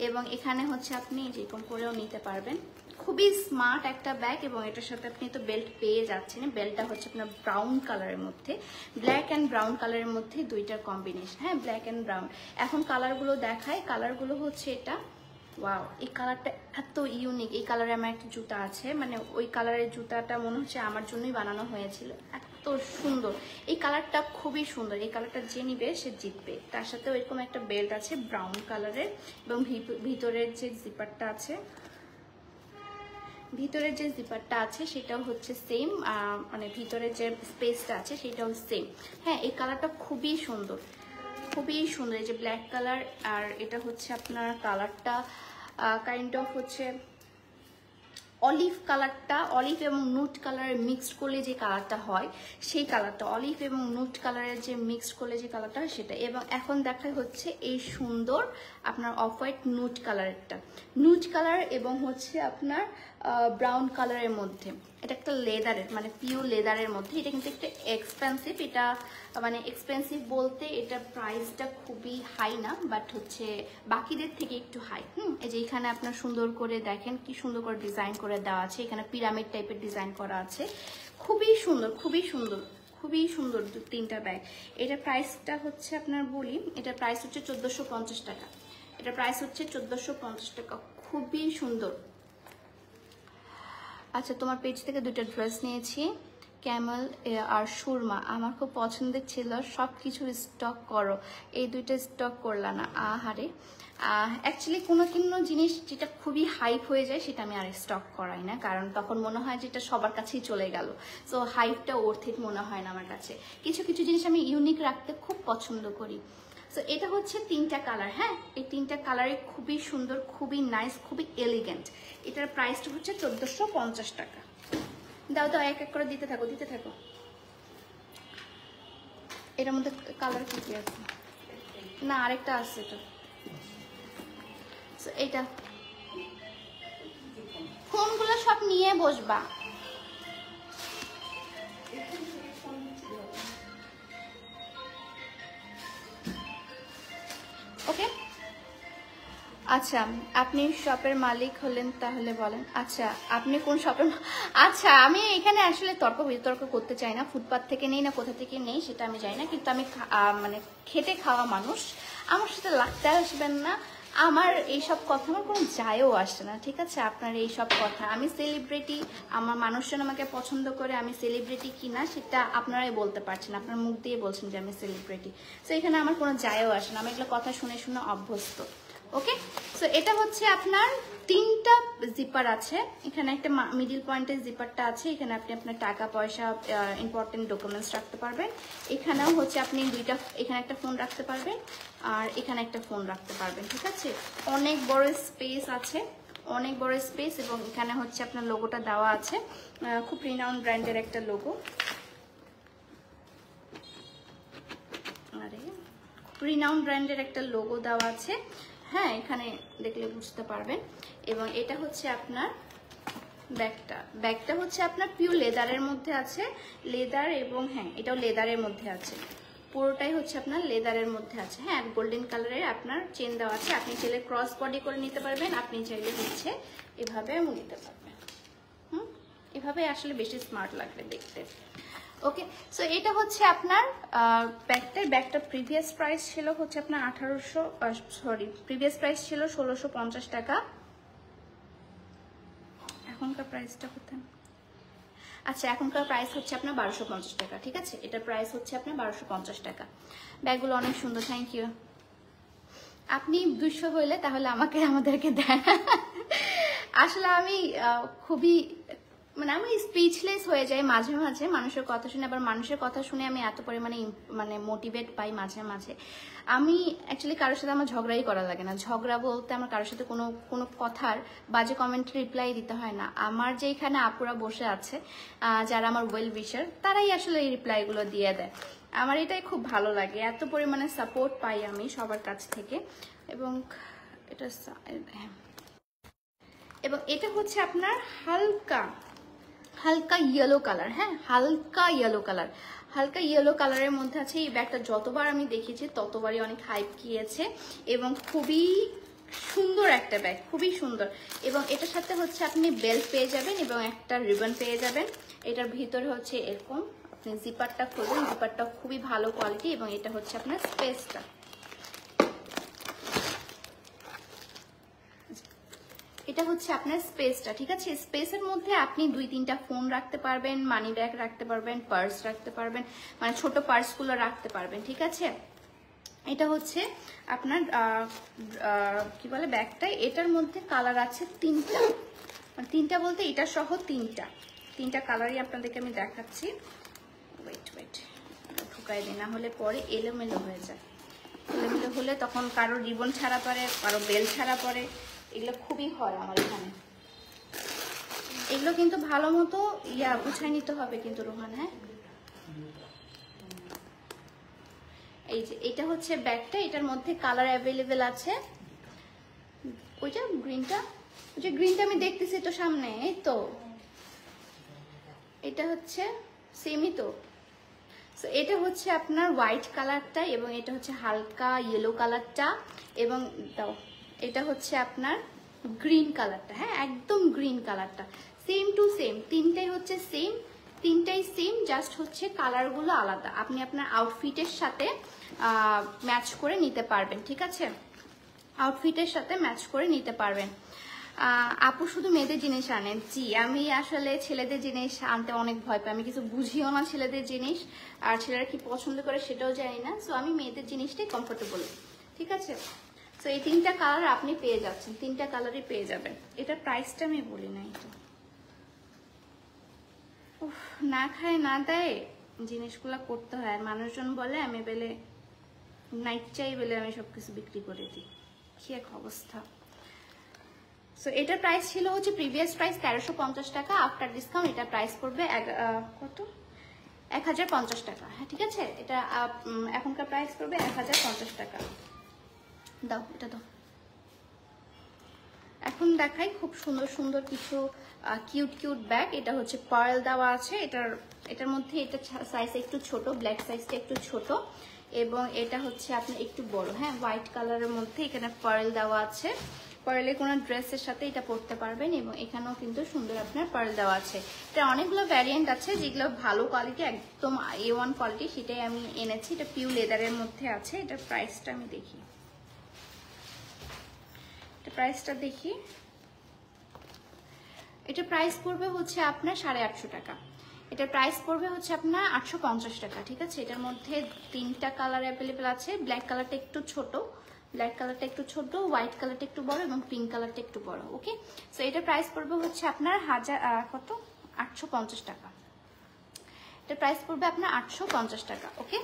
এবং এখানে হচ্ছে আপনি যেরকম করেও নিতে পারবেন, খুবই স্মার্ট একটা ব্যাগ। এবং এটার সাথে আপনি তো বেল্ট পেয়ে যাচ্ছেন, বেল্টটা হচ্ছে আপনার ব্রাউন কালারের মধ্যে, ব্ল্যাক অ্যান্ড ব্রাউন কালারের মধ্যে দুইটার কম্বিনেশন, হ্যাঁ ব্ল্যাক অ্যান্ড ব্রাউন। এখন কালারগুলো দেখায়, কালারগুলো হচ্ছে এটা, ওয়াও এই কালারটা এত ইউনিক। এই কালারে আমার একটা জুতা আছে, মানে ওই কালারের জুতাটা মনে হচ্ছে আমার জন্যই বানানো হয়েছিল, এত সুন্দর এই কালারটা, খুবই সুন্দর। এই কালারটা যে নিবে সে জিতবে। তার সাথে এরকম একটা বেল্ট আছে ব্রাউন কালারের, এবং ভিতরের যে জিপারটা আছে, ভিতরের যে জিপারটা আছে সেটাও হচ্ছে সেম, মানে ভিতরের যে স্পেসটা আছে সেটাও সেম। হ্যাঁ এই কালারটা খুবই সুন্দর, খুবই সুন্দর। এই যে ব্ল্যাক কালার, আর এটা হচ্ছে আপনার কালারটা কাইন্ড অফ হচ্ছে অলিভ কালারটা, অলিভ এবং নুট কালারের মিক্সড করলে যে কালারটা হয় সেই কালারটা, অলিভ এবং নুট কালারের যে মিক্সড করলে যে কালারটা হয় সেটা। এবং এখন দেখা হচ্ছে এই সুন্দর আপনার অফ হোয়াইট নুট কালারেরটা, নুট কালার এবং হচ্ছে আপনার ব্রাউন কালারের মধ্যে। এটা একটা লেদারের, মানে পিওর লেদারের মধ্যে। এটা কিন্তু একটা এক্সপেন্সিভ, এটা মানে এক্সপেন্সিভ বলতে এটা প্রাইসটা খুবই হাই না, বাট হচ্ছে বাকিদের থেকে একটু হাই। এই যে এখানে আপনার সুন্দর করে দেখেন কি সুন্দর করে ডিজাইন করে দেওয়া আছে, এখানে পিরামিড টাইপের ডিজাইন করা আছে, খুবই সুন্দর, খুবই সুন্দর, খুবই সুন্দর তিনটা ব্যাগ। এটা প্রাইসটা হচ্ছে আপনার বলি, এটা প্রাইস হচ্ছে 1450 টাকা, এটা প্রাইস হচ্ছে 1450 টাকা, খুবই সুন্দর। আচ্ছা তোমার পেজ থেকে দুইটা ড্রেস নিয়েছি, ক্যামেল আর সুরমা, আমার খুব পছন্দের ছিল, সব কিছু স্টক করো, এই দুইটা স্টক করলা না। আহারে অ্যাকচুয়ালি কোনো জিনিস যেটা খুবই হাইপ হয়ে যায় সেটা আমি আর স্টক করাই না, কারণ তখন মনে হয় যেটা সবার কাছেই চলে গেল, সো হাইপটা অর্থিত মনে হয় না আমার কাছে। কিছু কিছু জিনিস আমি ইউনিক রাখতে খুব পছন্দ করি। সো এটা হচ্ছে তিনটা কালার, হ্যাঁ এই তিনটা কালারে খুবই সুন্দর, খুবই নাইস, খুবই এলিগেন্ট। এটার প্রাইসটা হচ্ছে 1450 টাকা। দাও দাও এক এক করে দিতে থাকো, দিতে থাকো। এটার মধ্যে কালার কি কি আছে? না আরেকটা আছে, এটা এইটা। ফোনগুলো সব নিয়ে বসবা। ওকে আচ্ছা আপনি শপের মালিক হলেন তাহলে বলেন। আচ্ছা আপনি কোন শপের? আচ্ছা আমি এখানে আসলে তর্ক বিতর্ক করতে চাই না, ফুটপাথ থেকে নেই না কোথা থেকে নেই সেটা আমি জানি না, কিন্তু আমি মানে খেটে খাওয়া মানুষ, আমার সাথে লাগতে আসবেন না। আমার এইসব কথা আমার কোনো যায়ও আসে না, ঠিক আছে? আপনার এইসব কথা, আমি সেলিব্রিটি, আমার মানুষজন আমাকে পছন্দ করে, আমি সেলিব্রিটি কিনা সেটা আপনারাই বলতে পারছেন, আপনার মুখ দিয়ে বলছেন যে আমি সেলিব্রিটি। সো এখানে আমার কোনো যায়ও আসে না, আমি এগুলো কথা শুনে শুনে অভ্যস্ত। ওকে, সো এটা হচ্ছে আপনার 3টা জিপার আছে, এখানে একটা মিডিল পয়েন্টের জিপারটা আছে, এখানে আপনি আপনার টাকা পয়সা ইম্পর্টেন্ট ডকুমেন্টস রাখতে পারবেন। এখানেও হচ্ছে আপনি এখানে একটা ফোন রাখতে পারবেন আর এখানে একটা ফোন রাখতে পারবেন, ঠিক আছে? অনেক বড় স্পেস আছে, অনেক বড় স্পেস, এবং এখানে হচ্ছে আপনার লোগোটা দেওয়া আছে, খুব রিনাউন্ড ব্র্যান্ডের একটা লোগো। আরে রিনাউন্ড ব্র্যান্ডের একটা লোগো দেওয়া আছে, হ্যাঁ, এখানে দেখলে বুঝতে পারবেন। এবং এটা হচ্ছে আপনার ব্যাগটা হচ্ছে আপনার পিওর লেদারের মধ্যে আছে, লেদার, এবং হ্যাঁ এটাও লেদারের মধ্যে আছে, পুরোটাই হচ্ছে আপনার লেদারের মধ্যে আছে। হ্যাঁ, গোল্ডেন কালারের আপনার চেন দেওয়া আছে, আপনি চাইলে ক্রস বডি করে নিতে পারবেন, আপনি চাইলে হচ্ছে এভাবেও নিতে পারবেন। এভাবে আসলে বেশি স্মার্ট লাগবে দেখতে। ওকে, সো এটা হচ্ছে আপনার ব্যাগটার প্রিভিয়াস প্রাইস ছিল হচ্ছে আপনার 1650 টাকা। এখনকার প্রাইসটা কোথায়? আচ্ছা, এখনকার প্রাইস হচ্ছে আপনার 1250 টাকা, ঠিক আছে? এটার প্রাইস হচ্ছে আপনার 1250 টাকা। ব্যাগগুলো অনেক সুন্দর, থ্যাংক ইউ। আপনি 200 হইলে তাহলে আমাদেরকে দেন। আসলে আমি খুবই আমি স্পিচলেস হয়ে যাই মাঝে মাঝে মানুষের কথা শুনে, আবার মানুষের কথা শুনে আমি এত পরিমাণে মোটিভেট পাই মাঝে মাঝে। আমি অ্যাকচুয়ালি কারোর সাথে আমার ঝগড়াই করা লাগে না। ঝগড়া বলতে আমার কারোর সাথে কোনো কথার বাজে কমেন্ট রিপ্লাই দিতে হয় না। আমার যেখানে আপুরা বসে আছে যারা আমার ওয়েল উইশার, তারাই আসলে এই রিপ্লাইগুলো দিয়ে দেয়। আমার এটাই খুব ভালো লাগে, এত পরিমাণে সাপোর্ট পাই আমি সবার কাছ থেকে। এবং এটা হচ্ছে আপনার হালকা ইয়েলো কালার, হ্যাঁ, হালকা ইয়েলো কালারের মধ্যে আছে। এই ব্যাগটা যতবার আমি দেখেছি ততবারই অনেক হাইপ গিয়েছে, এবং খুবই সুন্দর একটা ব্যাগ, খুবই সুন্দর। এবং এটার সাথে হচ্ছে আপনি বেল্ট পেয়ে যাবেন এবং একটা রিবন পেয়ে যাবেন। এটার ভিতরে হচ্ছে এরকম, আপনি জিপারটা খুলবেন, জিপারটা খুবই ভালো কোয়ালিটি, এবং এটা হচ্ছে আপনার স্পেসটা। এটা হচ্ছে আপনার স্পেসটা, ঠিক আছে? স্পেসের মধ্যে আপনি 2-3টা ফোন রাখতে পারবেন, মানি ব্যাগ রাখতে পারবেন, পার্স রাখতে পারবেন, মানে ছোট পার্সগুলো রাখতে পারবেন, ঠিক আছে? এটা হচ্ছে আপনার কি বলে ব্যাগটা, এটার মধ্যে কালার আছে 3টা বলতে এটা সহ 3টা কালারই আপনাদেরকে আমি দেখাচ্ছি। ওয়েট ঢুকাই দিই, না হলে পরে এলোমেলো হয়ে যায়। এলোমেলো হলে তখন কারো রিবন ছাড়া পরে, কারো বেল ছাড়া পরে, এগুলো খুবই হয় আমার এখানে। এগুলো কিন্তু ভালো মতো গুছাই নিতে হবে কিন্তু রোহান, হ্যাঁ। এই যে এটা হচ্ছে ব্যাগটা, এটার মধ্যে কালার অ্যাভেলেবেল আছে। ওইটা গ্রিনটা আমি দেখতেছি তো সামনে, এই তো এটা হচ্ছে সেমই তো। এটা হচ্ছে আপনার হোয়াইট কালারটা, এবং এটা হচ্ছে হালকা ইয়েলো কালারটা, এবং এটা হচ্ছে আপনার গ্রিন কালারটা, হ্যাঁ, একদম গ্রিন কালারটা, সেম টু সেম। তিনটাই সেম, জাস্ট হচ্ছে কালারগুলো আলাদা। আপনি আপনার আউটফিটের সাথে ম্যাচ করে নিতে পারবেন, ঠিক আছে? আউটফিটের সাথে ম্যাচ করে নিতে পারবেন। আপু শুধু মেয়েদের জিনিস আনেন? জি, আমি আসলে ছেলেদের জিনিস আনতে অনেক ভয় পাই, আমি কিছু বুঝিও না ছেলেদের জিনিস, আর ছেলেরা কি পছন্দ করে সেটাও জানি না। সো আমি মেয়েদের জিনিসটাই কমফোর্টেবল, ঠিক আছে? সো এই 3টা কালার আপনি পেয়ে যাচ্ছেন, 3টা কালারই পেয়ে যাবেন। এটার প্রাইসটা আমি বলি নাই তো, না খায় না দেয় জিনিসগুলা করতে হয়। মানুষজন বলে আমি বেলে নাইট চাই বলে আমি সবকিছু বিক্রি করে দিই, কি এক অবস্থা। সো এটার প্রাইস ছিল হচ্ছে প্রিভিয়াস প্রাইস 1350 টাকা, আফটার ডিসকাউন্ট এটা প্রাইস পড়বে কত 1050 টাকা, হ্যাঁ, ঠিক আছে? এটা এখনকার প্রাইস পড়বে 1050 টাকা। দাও এটা দাও। এখন দেখাই খুব সুন্দর সুন্দর কিছু কিউট ব্যাগ। এটা হচ্ছে পার্ল দেওয়া আছে, এটার মধ্যে এটা সাইজ একটু ছোট, ব্ল্যাক সাইজটা একটু ছোট, এবং এটা হচ্ছে আপনার একটু বড়, হ্যাঁ, হোয়াইট কালারের মধ্যে এখানে পার্ল দেওয়া আছে। পার্লে কোনো ড্রেসের সাথে এটা পরতে পারবেন, এবং এখানেও কিন্তু সুন্দর আপনার পার্ল দেওয়া আছে। এটা অনেকগুলো ভ্যারিয়েন্ট আছে, যেগুলো ভালো কোয়ালিটি, একদম A1 কোয়ালিটি, সেটাই আমি এনেছি। এটা পিওর লেদারের মধ্যে আছে। এটার প্রাইসটা আমি দেখি, প্রাইসটা দেখি। এটা প্রাইস পড়বে হচ্ছে আপনার 850 টাকা। এটা প্রাইস পড়বে হচ্ছে আপনার 850 টাকা, ঠিক আছে। এটার মধ্যে 3টা কালার অ্যাভেলেবেল আছে। ব্ল্যাক কালারটা একটু ছোট, হোয়াইট কালারটা একটু বড় এবং পিঙ্ক কালারটা একটু বড়। ওকে, সো এটা প্রাইস পড়বে হচ্ছে আপনার 850 টাকা। এটা প্রাইস পড়বে আপনার 850 টাকা। ওকে,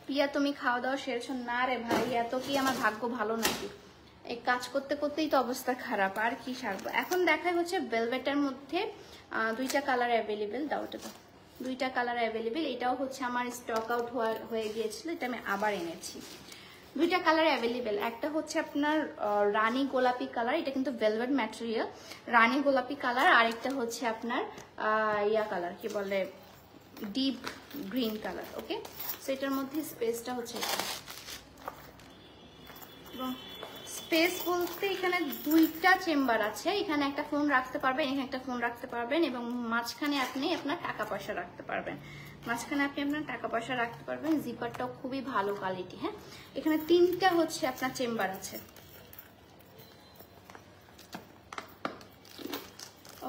পিয়া তুমি খাওয়া দাওয়া সেরেছো? না রে ভাই, এত কি আমার ভাগ্য ভালো নাকি? এই কাজ করতে করতেই তো অবস্থা খারাপ, আর কি সারবো। এখন দেখাই হচ্ছে ভেলভেটের মধ্যে 2টা কালার অ্যাভেলেবেল। দাও এটা তো, 2টা কালার অ্যাভেলেবেল। এটাও হচ্ছে আমার স্টক আউট হয়ে গিয়েছিল, এটা আমি আবার এনেছি। 2টা কালার অ্যাভেলেবেল। একটা হচ্ছে আপনার রানী গোলাপি কালার, এটা কিন্তু ভেলভেট ম্যাটেরিয়াল, রানী গোলাপি কালার। আরেকটা হচ্ছে আপনার ইয়া কালার, কি বলে, ডিপ গ্রিন কালার। ওকে, সো এটার মধ্যে স্পেসটা হচ্ছে এটা। এবং স্পেস বলতে এখানে 2টা চেম্বার আছে। এখানে একটা ফোন রাখতে পারবেন, এখানে একটা ফোন রাখতে পারবেন, এবং মাঝখানে আপনি আপনার টাকা পয়সা রাখতে পারবেন। জিপারটাও খুবই ভালো কোয়ালিটি। হ্যাঁ, এখানে 3টা হচ্ছে আপনার চেম্বার আছে।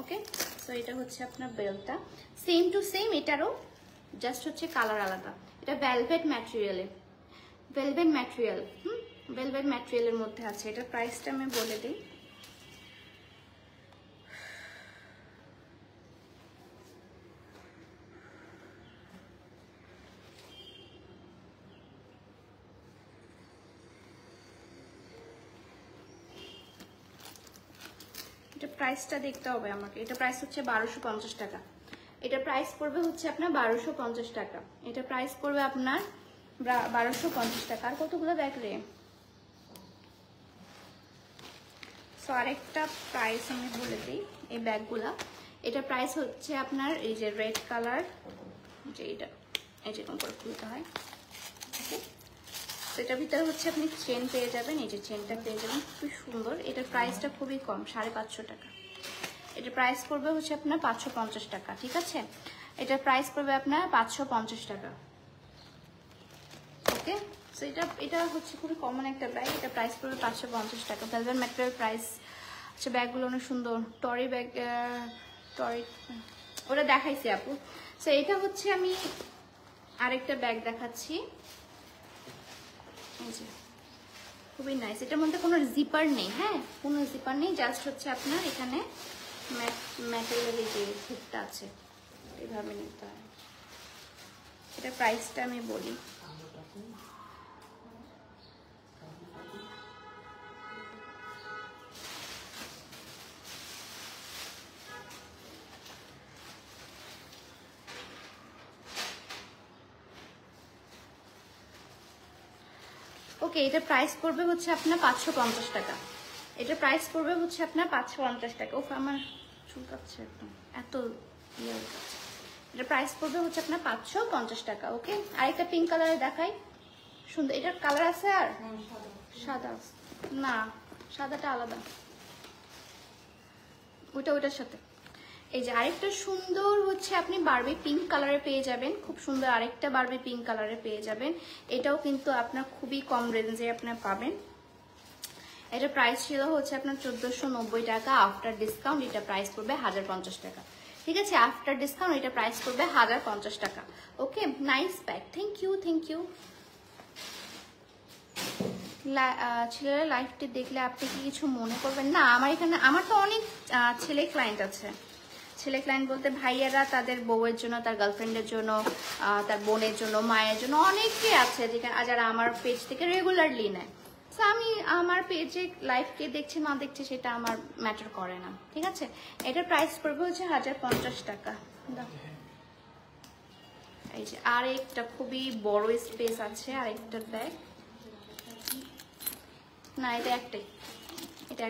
ওকে, সো এটা হচ্ছে আপনার বেলটা, সেম টু সেম। এটারও জাস্ট হচ্ছে কালার আলাদা। এটা ভেলভেট ম্যাটেরিয়ালের, ভেলভেট ম্যাটেরিয়ালের মধ্যে আছে। এটার প্রাইসটা আমি বলে দিই। এটা প্রাইসটা দেখতে হবে আমাকে। এটা প্রাইস হচ্ছে 1250 টাকা। এটা প্রাইস পড়বে হচ্ছে আপনার 1250 টাকা। এটা প্রাইস পড়বে আপনার 1250 টাকা। আর কতগুলো ব্যাগ রে? সো আরেকটা প্রাইস আমি বলে দিই এই ব্যাগগুলা। এটা প্রাইস হচ্ছে আপনার এই যে রেড কালার, যে এটা এরকম করে খুলতে হয়। ওকে, এটার ভিতরে হচ্ছে আপনি চেন পেয়ে যাবেন, এই যে চেনটা পেয়ে যাবেন, খুবই সুন্দর। এটার প্রাইসটা খুবই কম, 550 টাকা। এটার প্রাইস পড়বে হচ্ছে আপনার 550 টাকা, ঠিক আছে। এটার প্রাইস পড়বে আপনার 550 টাকা। ওকে, সো এটা হচ্ছে খুবই কমন একটা ব্যাগ। এটা প্রাইস পড়বে 550 টাকা। ভেলভেট ম্যাটেরিয়াল প্রাইস হচ্ছে। ব্যাগগুলো অনেক সুন্দর, টরি ব্যাগ, টরি ওটা দেখাইছি আপু। সো এটা হচ্ছে আমি আরেকটা ব্যাগ দেখাচ্ছি, খুবই নাইস। এটার মধ্যে কোনো জিপার নেই, হ্যাঁ, কোনো জিপার নেই, জাস্ট হচ্ছে আপনার এখানে ম্যাটেরিয়ালের যে হুকটা আছে, এইভাবে নিতে হয়। এটা প্রাইসটা আমি বলি। ওকে, এটা প্রাইস পড়বে হচ্ছে আপনার 550 টাকা। এটা প্রাইস পড়বে হচ্ছে আপনার 550 টাকা। ওফ, আমার চুলকাচ্ছে একদম, এত ইয়ে হচ্ছে। এটা প্রাইস পড়বে হচ্ছে আপনার 550 টাকা। ওকে, আরেকটা পিঙ্ক কালারে দেখাই, সুন্দর। এটার কালার আছে আর সাদা না, সাদাটা আলাদা, ওটার সাথে। এই যে আরেকটা সুন্দর হচ্ছে আপনি বারবি পিঙ্ক কালারে পেয়ে যাবেন, খুব সুন্দর আরেকটা বারবি পিঙ্ক কালারে পেয়ে যাবেন। এটাও কিন্তু আপনার খুবই কম রেঞ্জে আপনার পাবেন। এটা প্রাইস ছিল হচ্ছে আপনার 1490 টাকা। আফটার ডিসকাউন্ট এটা প্রাইস পড়বে 1050 টাকা, ঠিক আছে। আফটার ডিসকাউন্ট এটা প্রাইস পড়বে 1050 টাকা। ওকে, নাইস ব্যাগ, থ্যাংক ইউ। ছেলেরা লাইভটি দেখলে আপনি কি কিছু মনে করবেন না? আমার তো অনেক ছেলে ক্লায়েন্ট আছে। ছেলে ক্লায়েন্ট বলতে ভাইয়ারা তাদের বউয়ের জন্য, তার গার্লফ্রেন্ডের জন্য, তার বোনের জন্য, মায়ের জন্য, অনেকে আছে যারা আমার পেজ থেকে রেগুলারলি নেয়। তো আমি আমার পেজে লাইভ কে দেখছে না দেখছে সেটা আমার ম্যাটার করে না, ঠিক আছে। এটার প্রাইস পড়বে হচ্ছে 1050 টাকা। এই যে আরেকটা খুবই বড় স্পেস আছে, আরেকটা ব্যাগ না, এটা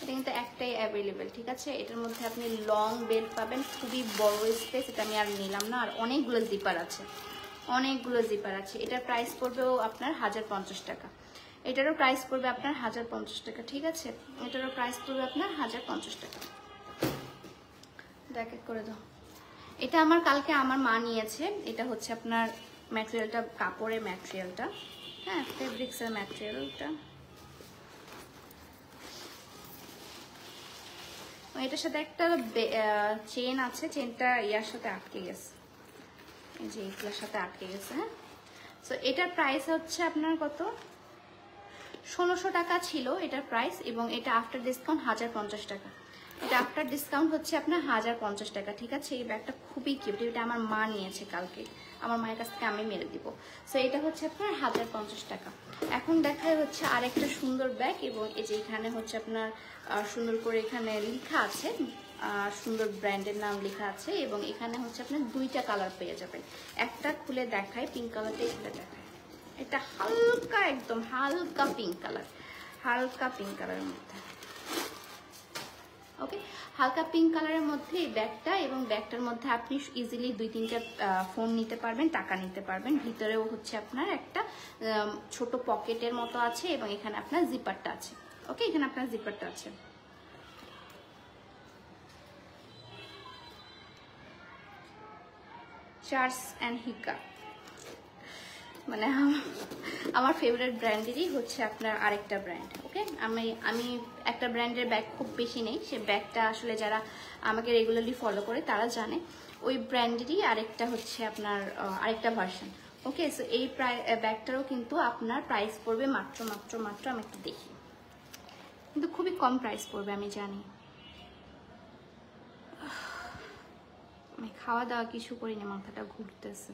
কিন্তু একটাই অ্যাভেলেবেল, ঠিক আছে। এটার মধ্যে আপনি লং বেল্ট পাবেন, খুবই বড় স্পেস। এটা আমি আর নিলাম না। আর অনেকগুলো জিপার আছে, এটার প্রাইস পড়বেও আপনার 1050 টাকা। এটারও প্রাইস পড়বে আপনার 1050 টাকা, ঠিক আছে। এটারও প্রাইস পড়বে আপনার 1050 টাকা। এক এক করে দাও। এটা আমার কালকে আমার মা নিয়েছে। এটা হচ্ছে আপনার ম্যাটেরিয়ালটা, কাপড়ের ম্যাটেরিয়ালটা, হ্যাঁ, ফেব্রিক্সের ম্যাটেরিয়ালটা। এটার সাথে একটা চেন আছে, চেনটা ইয়ার সাথে আটকে গেছে, এই যে এইগুলোর সাথে আটকে গেছে। হ্যাঁ, সো এটার প্রাইস হচ্ছে আপনার কত, 1600 টাকা ছিল এটার প্রাইস, এবং এটা আফটার ডিসকাউন্ট 1050 টাকা। এটা আফটার ডিসকাউন্ট হচ্ছে আপনার 1050 টাকা। ঠিক আছে, এই ব্যাগটা খুবই কিউট, এটা আমার মা নিয়েছে কালকে, আমার মায়ের কাছ থেকে আমি মেরে দিব। সো এটা হচ্ছে আপনার 1050 টাকা। এখন দেখায় হচ্ছে আরেকটা সুন্দর ব্যাগ, এবং এই যে এখানে হচ্ছে আপনার সুন্দর করে এখানে লেখা আছে, সুন্দর ব্র্যান্ডের নাম লেখা আছে, এবং এখানে হচ্ছে আপনার দুইটা কালার পেয়ে যাবেন। একটা খুলে দেখায়, পিঙ্ক কালারটাই খুলে দেখায়। এটা হালকা, একদম হালকা পিঙ্ক কালার, হালকা পিঙ্ক কালারের মধ্যে। ওকে, হালকা পিঙ্ক কালারের মধ্যে এই ব্যাগটা, এবং ব্যাগটার মধ্যে আপনি ইজিলি 2-3টা ফোন নিতে পারবেন, টাকা নিতে পারবেন। ভিতরেও হচ্ছে আপনার একটা ছোট পকেটের মতো আছে, এবং এখানে আপনার জিপারটা আছে। ওকে, এখানে আপনার জিপারটা আছে। চার্লস অ্যান্ড হিকা, মানে আমার ফেভারিট ব্র্যান্ডেরই হচ্ছে আপনার আরেকটা ব্র্যান্ড। ওকে, আমি একটা ব্র্যান্ডের ব্যাগ খুব বেশি নেই, সে ব্যাগটা আসলে যারা আমাকে রেগুলারলি ফলো করে তারা জানে, ওই ব্র্যান্ডেরই আরেকটা হচ্ছে আপনার আরেকটা ভার্সন। ওকে, সো এই ব্যাগটারও কিন্তু আপনার প্রাইস পড়বে মাত্র আমি একটু দেখি, কিন্তু খুবই কম প্রাইস পড়বে, আমি জানি। আমি খাওয়া দাওয়া কিছু করিনি, মাথাটা ঘুরতেছে।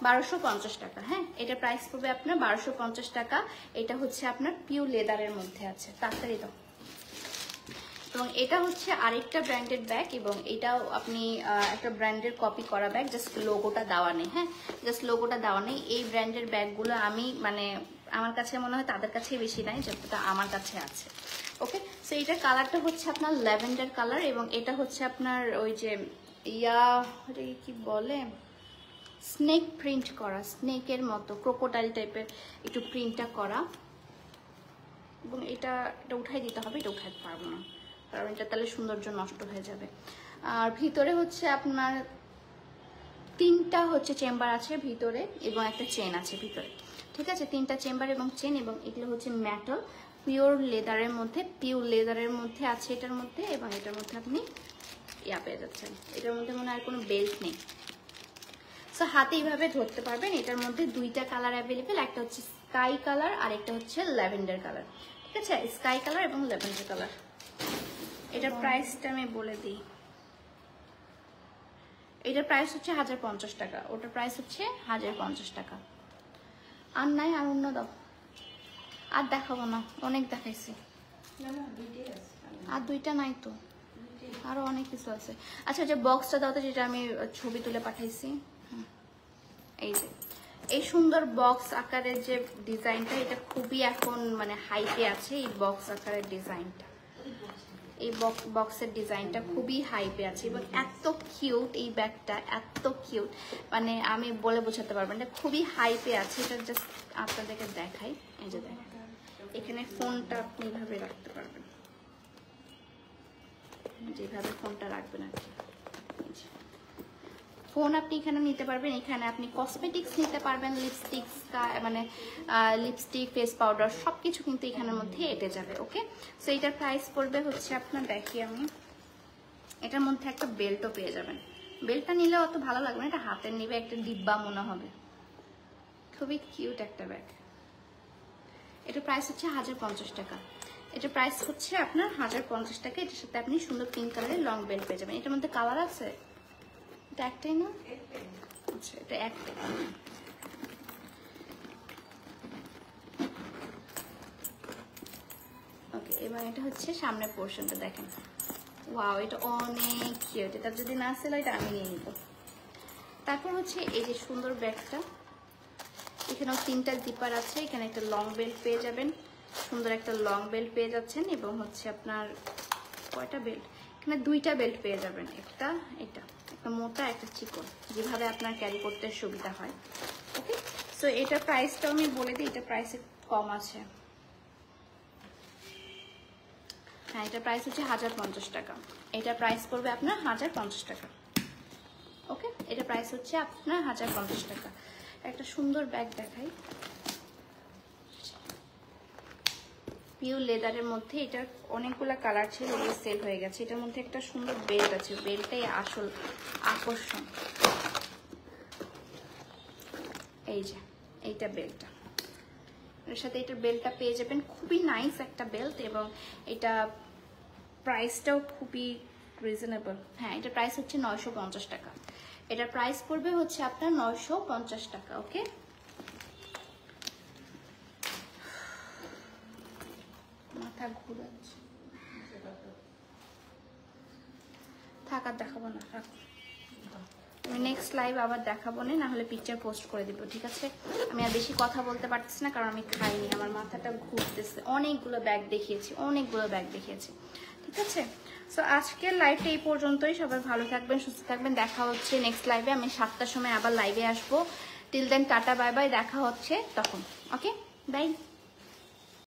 1250 টাকা। হ্যাঁ, এটা প্রাইস পড়বে আপনার 1250 টাকা। এটা হচ্ছে আপনার পিওর লেদারের মধ্যে আছে, তাড়াতাড়ি দাও। এবং এটা হচ্ছে আরেকটা ব্র্যান্ডেড ব্যাগ, এবং এটাও আপনি একটা ব্র্যান্ডের কপি করা ব্যাগ, জাস্ট লোগোটা দেওয়া নেই। হ্যাঁ, জাস্ট লোগোটা দেওয়া নেই। এই ব্র্যান্ডের ব্যাগগুলো আমি মানে আমার কাছে মনে হয় তাদের কাছেই বেশি নাই, যতটা আমার কাছে আছে। ওকে, সো এটার কালারটা হচ্ছে আপনার ল্যাভেন্ডার কালার, এবং এটা হচ্ছে আপনার ওই যে কি বলে, স্নেক প্রিন্ট করা, স্নেকের মতো ক্রোকোডাইল টাইপের একটু প্রিন্টটা করা। এবং এটা উঠাই দিতে হবে, এটা উঠাতে পারবো না, কারণ এটা তাহলে সৌন্দর্য নষ্ট হয়ে যাবে। আর ভিতরে হচ্ছে আপনার 3টা হচ্ছে চেম্বার আছে ভিতরে, এবং একটা চেন আছে ভিতরে। ঠিক আছে, 3টা চেম্বার এবং চেন, এবং এগুলো হচ্ছে মেটাল পিওর লেদারের মধ্যে আছে এটার মধ্যে, এবং এটার মধ্যে আপনি পেয়ে যাচ্ছেন। এটার মধ্যে মনে হয় কোনো বেল্ট নেই। সো হাতে এইভাবে ধরতে পারবেন। এটার মধ্যে 2টা কালার অ্যাভেলেবেল, একটা হচ্ছে স্কাই কালার আর একটা হচ্ছে ল্যাভেন্ডার কালার। ঠিক আছে, স্কাই কালার এবং ল্যাভেন্ডার কালার। এটার প্রাইসটা আমি বলে দিই, এটার প্রাইস হচ্ছে 1050 টাকা, ওটার প্রাইস হচ্ছে 1050 টাকা। আর নাই, আর অন্য দাও, আর দেখাবো না, অনেক দেখাইছি। আর 2টা নাই তো, আরো অনেক কিছু আছে। আচ্ছা, যে বক্সটা দাও তো, যেটা আমি ছবি তুলে পাঠাইছি। এই যে এই সুন্দর বক্স আকারের যে ডিজাইনটা, এটা খুবই এখন মানে হাইপে আছে। এই বক্স আকারের ডিজাইনটা, এই বক্সের ডিজাইনটা খুবই হাইপে আছে, এবং এত কিউট এই ব্যাগটা, এত কিউট, মানে আমি বলে বোঝাতে পারবো না, খুবই হাইপে আছে। এটা জাস্ট আপনাদেরকে দেখাই, এই যে দেখেন, এখানে ফোনটা আপনি এইভাবে রাখতে পারবেন, যেভাবে ফোনটা রাখবেন আর কি। ফোন আপনি এখানে নিতে পারবেন, এখানে আপনি কসমেটিক্স নিতে পারবেন, লিপস্টিক, ফেস পাউডার সবকিছু কিন্তু এখানের মধ্যে এঁটে যাবে। ওকে, সো এটার প্রাইস পড়বে হচ্ছে আপনার, দেখি আমি, এটার মধ্যে একটা বেল্টও পেয়ে যাবেন। বেল্টটা নিলেও অত ভালো লাগবে না, এটা হাতের নিবে, একটা ডিব্বা মনে হবে। খুবই কিউট একটা ব্যাগ। এটার প্রাইস হচ্ছে 1050 টাকা। এটার প্রাইস হচ্ছে আপনার 1050 টাকা। এটার সাথে আপনি সুন্দর পিঙ্ক কালারের লং বেল্ট পেয়ে যাবেন। এটার মধ্যে কালার আছে, এটা একটাই না? আচ্ছা, এটা একটাই। ওকে, এবার এটা হচ্ছে সামনের পোর্শনটা দেখেন। ওয়াও, এটা অনেক কিউট। এটা যদি না ছিল, এটা আমি নিয়ে নিব। তারপর হচ্ছে এই যে সুন্দর ব্যাগটা, এখানেও 3টা জিপার আছে, এখানে একটা লং বেল্ট পেয়ে যাবেন, সুন্দর একটা লং বেল্ট পেয়ে যাচ্ছেন, এবং হচ্ছে আপনার কয়টা বেল্ট, এখানে 2টা বেল্ট পেয়ে যাবেন, একটা একটা মোটা, একটা চিকন, যেভাবে আপনার ক্যারি করতে সুবিধা হয়। ওকে, সো এটার প্রাইসটাও আমি বলে দিই, এটা প্রাইস কম আছে। হ্যাঁ, এটার প্রাইস হচ্ছে 1050 টাকা। এটা প্রাইস পড়বে আপনার 1050 টাকা। ওকে, এটা প্রাইস হচ্ছে আপনার 1050 টাকা। একটা সুন্দর ব্যাগ দেখাই, পিওর লেদারের মধ্যে। এটার অনেকগুলো কালার ছিল, ওগুলো সেল হয়ে গেছে। এটার মধ্যে একটা সুন্দর বেল্ট আছে, বেল্টটাই আসল আকর্ষণ। এই যে এইটা বেল্টটা, এর সাথে এটার বেল্টটা পেয়ে যাবেন। খুবই নাইস একটা বেল্ট, এবং এটা প্রাইসটাও খুবই রিজনেবল। হ্যাঁ, এটার প্রাইস হচ্ছে 950 টাকা। এটার প্রাইস পড়বে হচ্ছে আপনার 950 টাকা। ওকে, মাথা ঘুরাচ্ছে, থাক আর দেখাবো না, রাখ। আমি নেক্সট লাইভ আবার দেখাবো না হলে পিকচার পোস্ট করে দিব, ঠিক আছে? আমি আর বেশি কথা বলতে পারতেছি না, কারণ আমি খাইনি, আমার মাথাটা ঘুরতেছে। অনেকগুলো ব্যাগ দেখিয়েছি, ঠিক আছে? সো আজকের লাইভটা এই পর্যন্তই। সবাই ভালো থাকবেন, সুস্থ থাকবেন। দেখা হচ্ছে নেক্সট লাইভে। আমি 7টার সময় আবার লাইভে আসবো। Till then tata, bye bye, দেখা হচ্ছে তখন। Okay, by.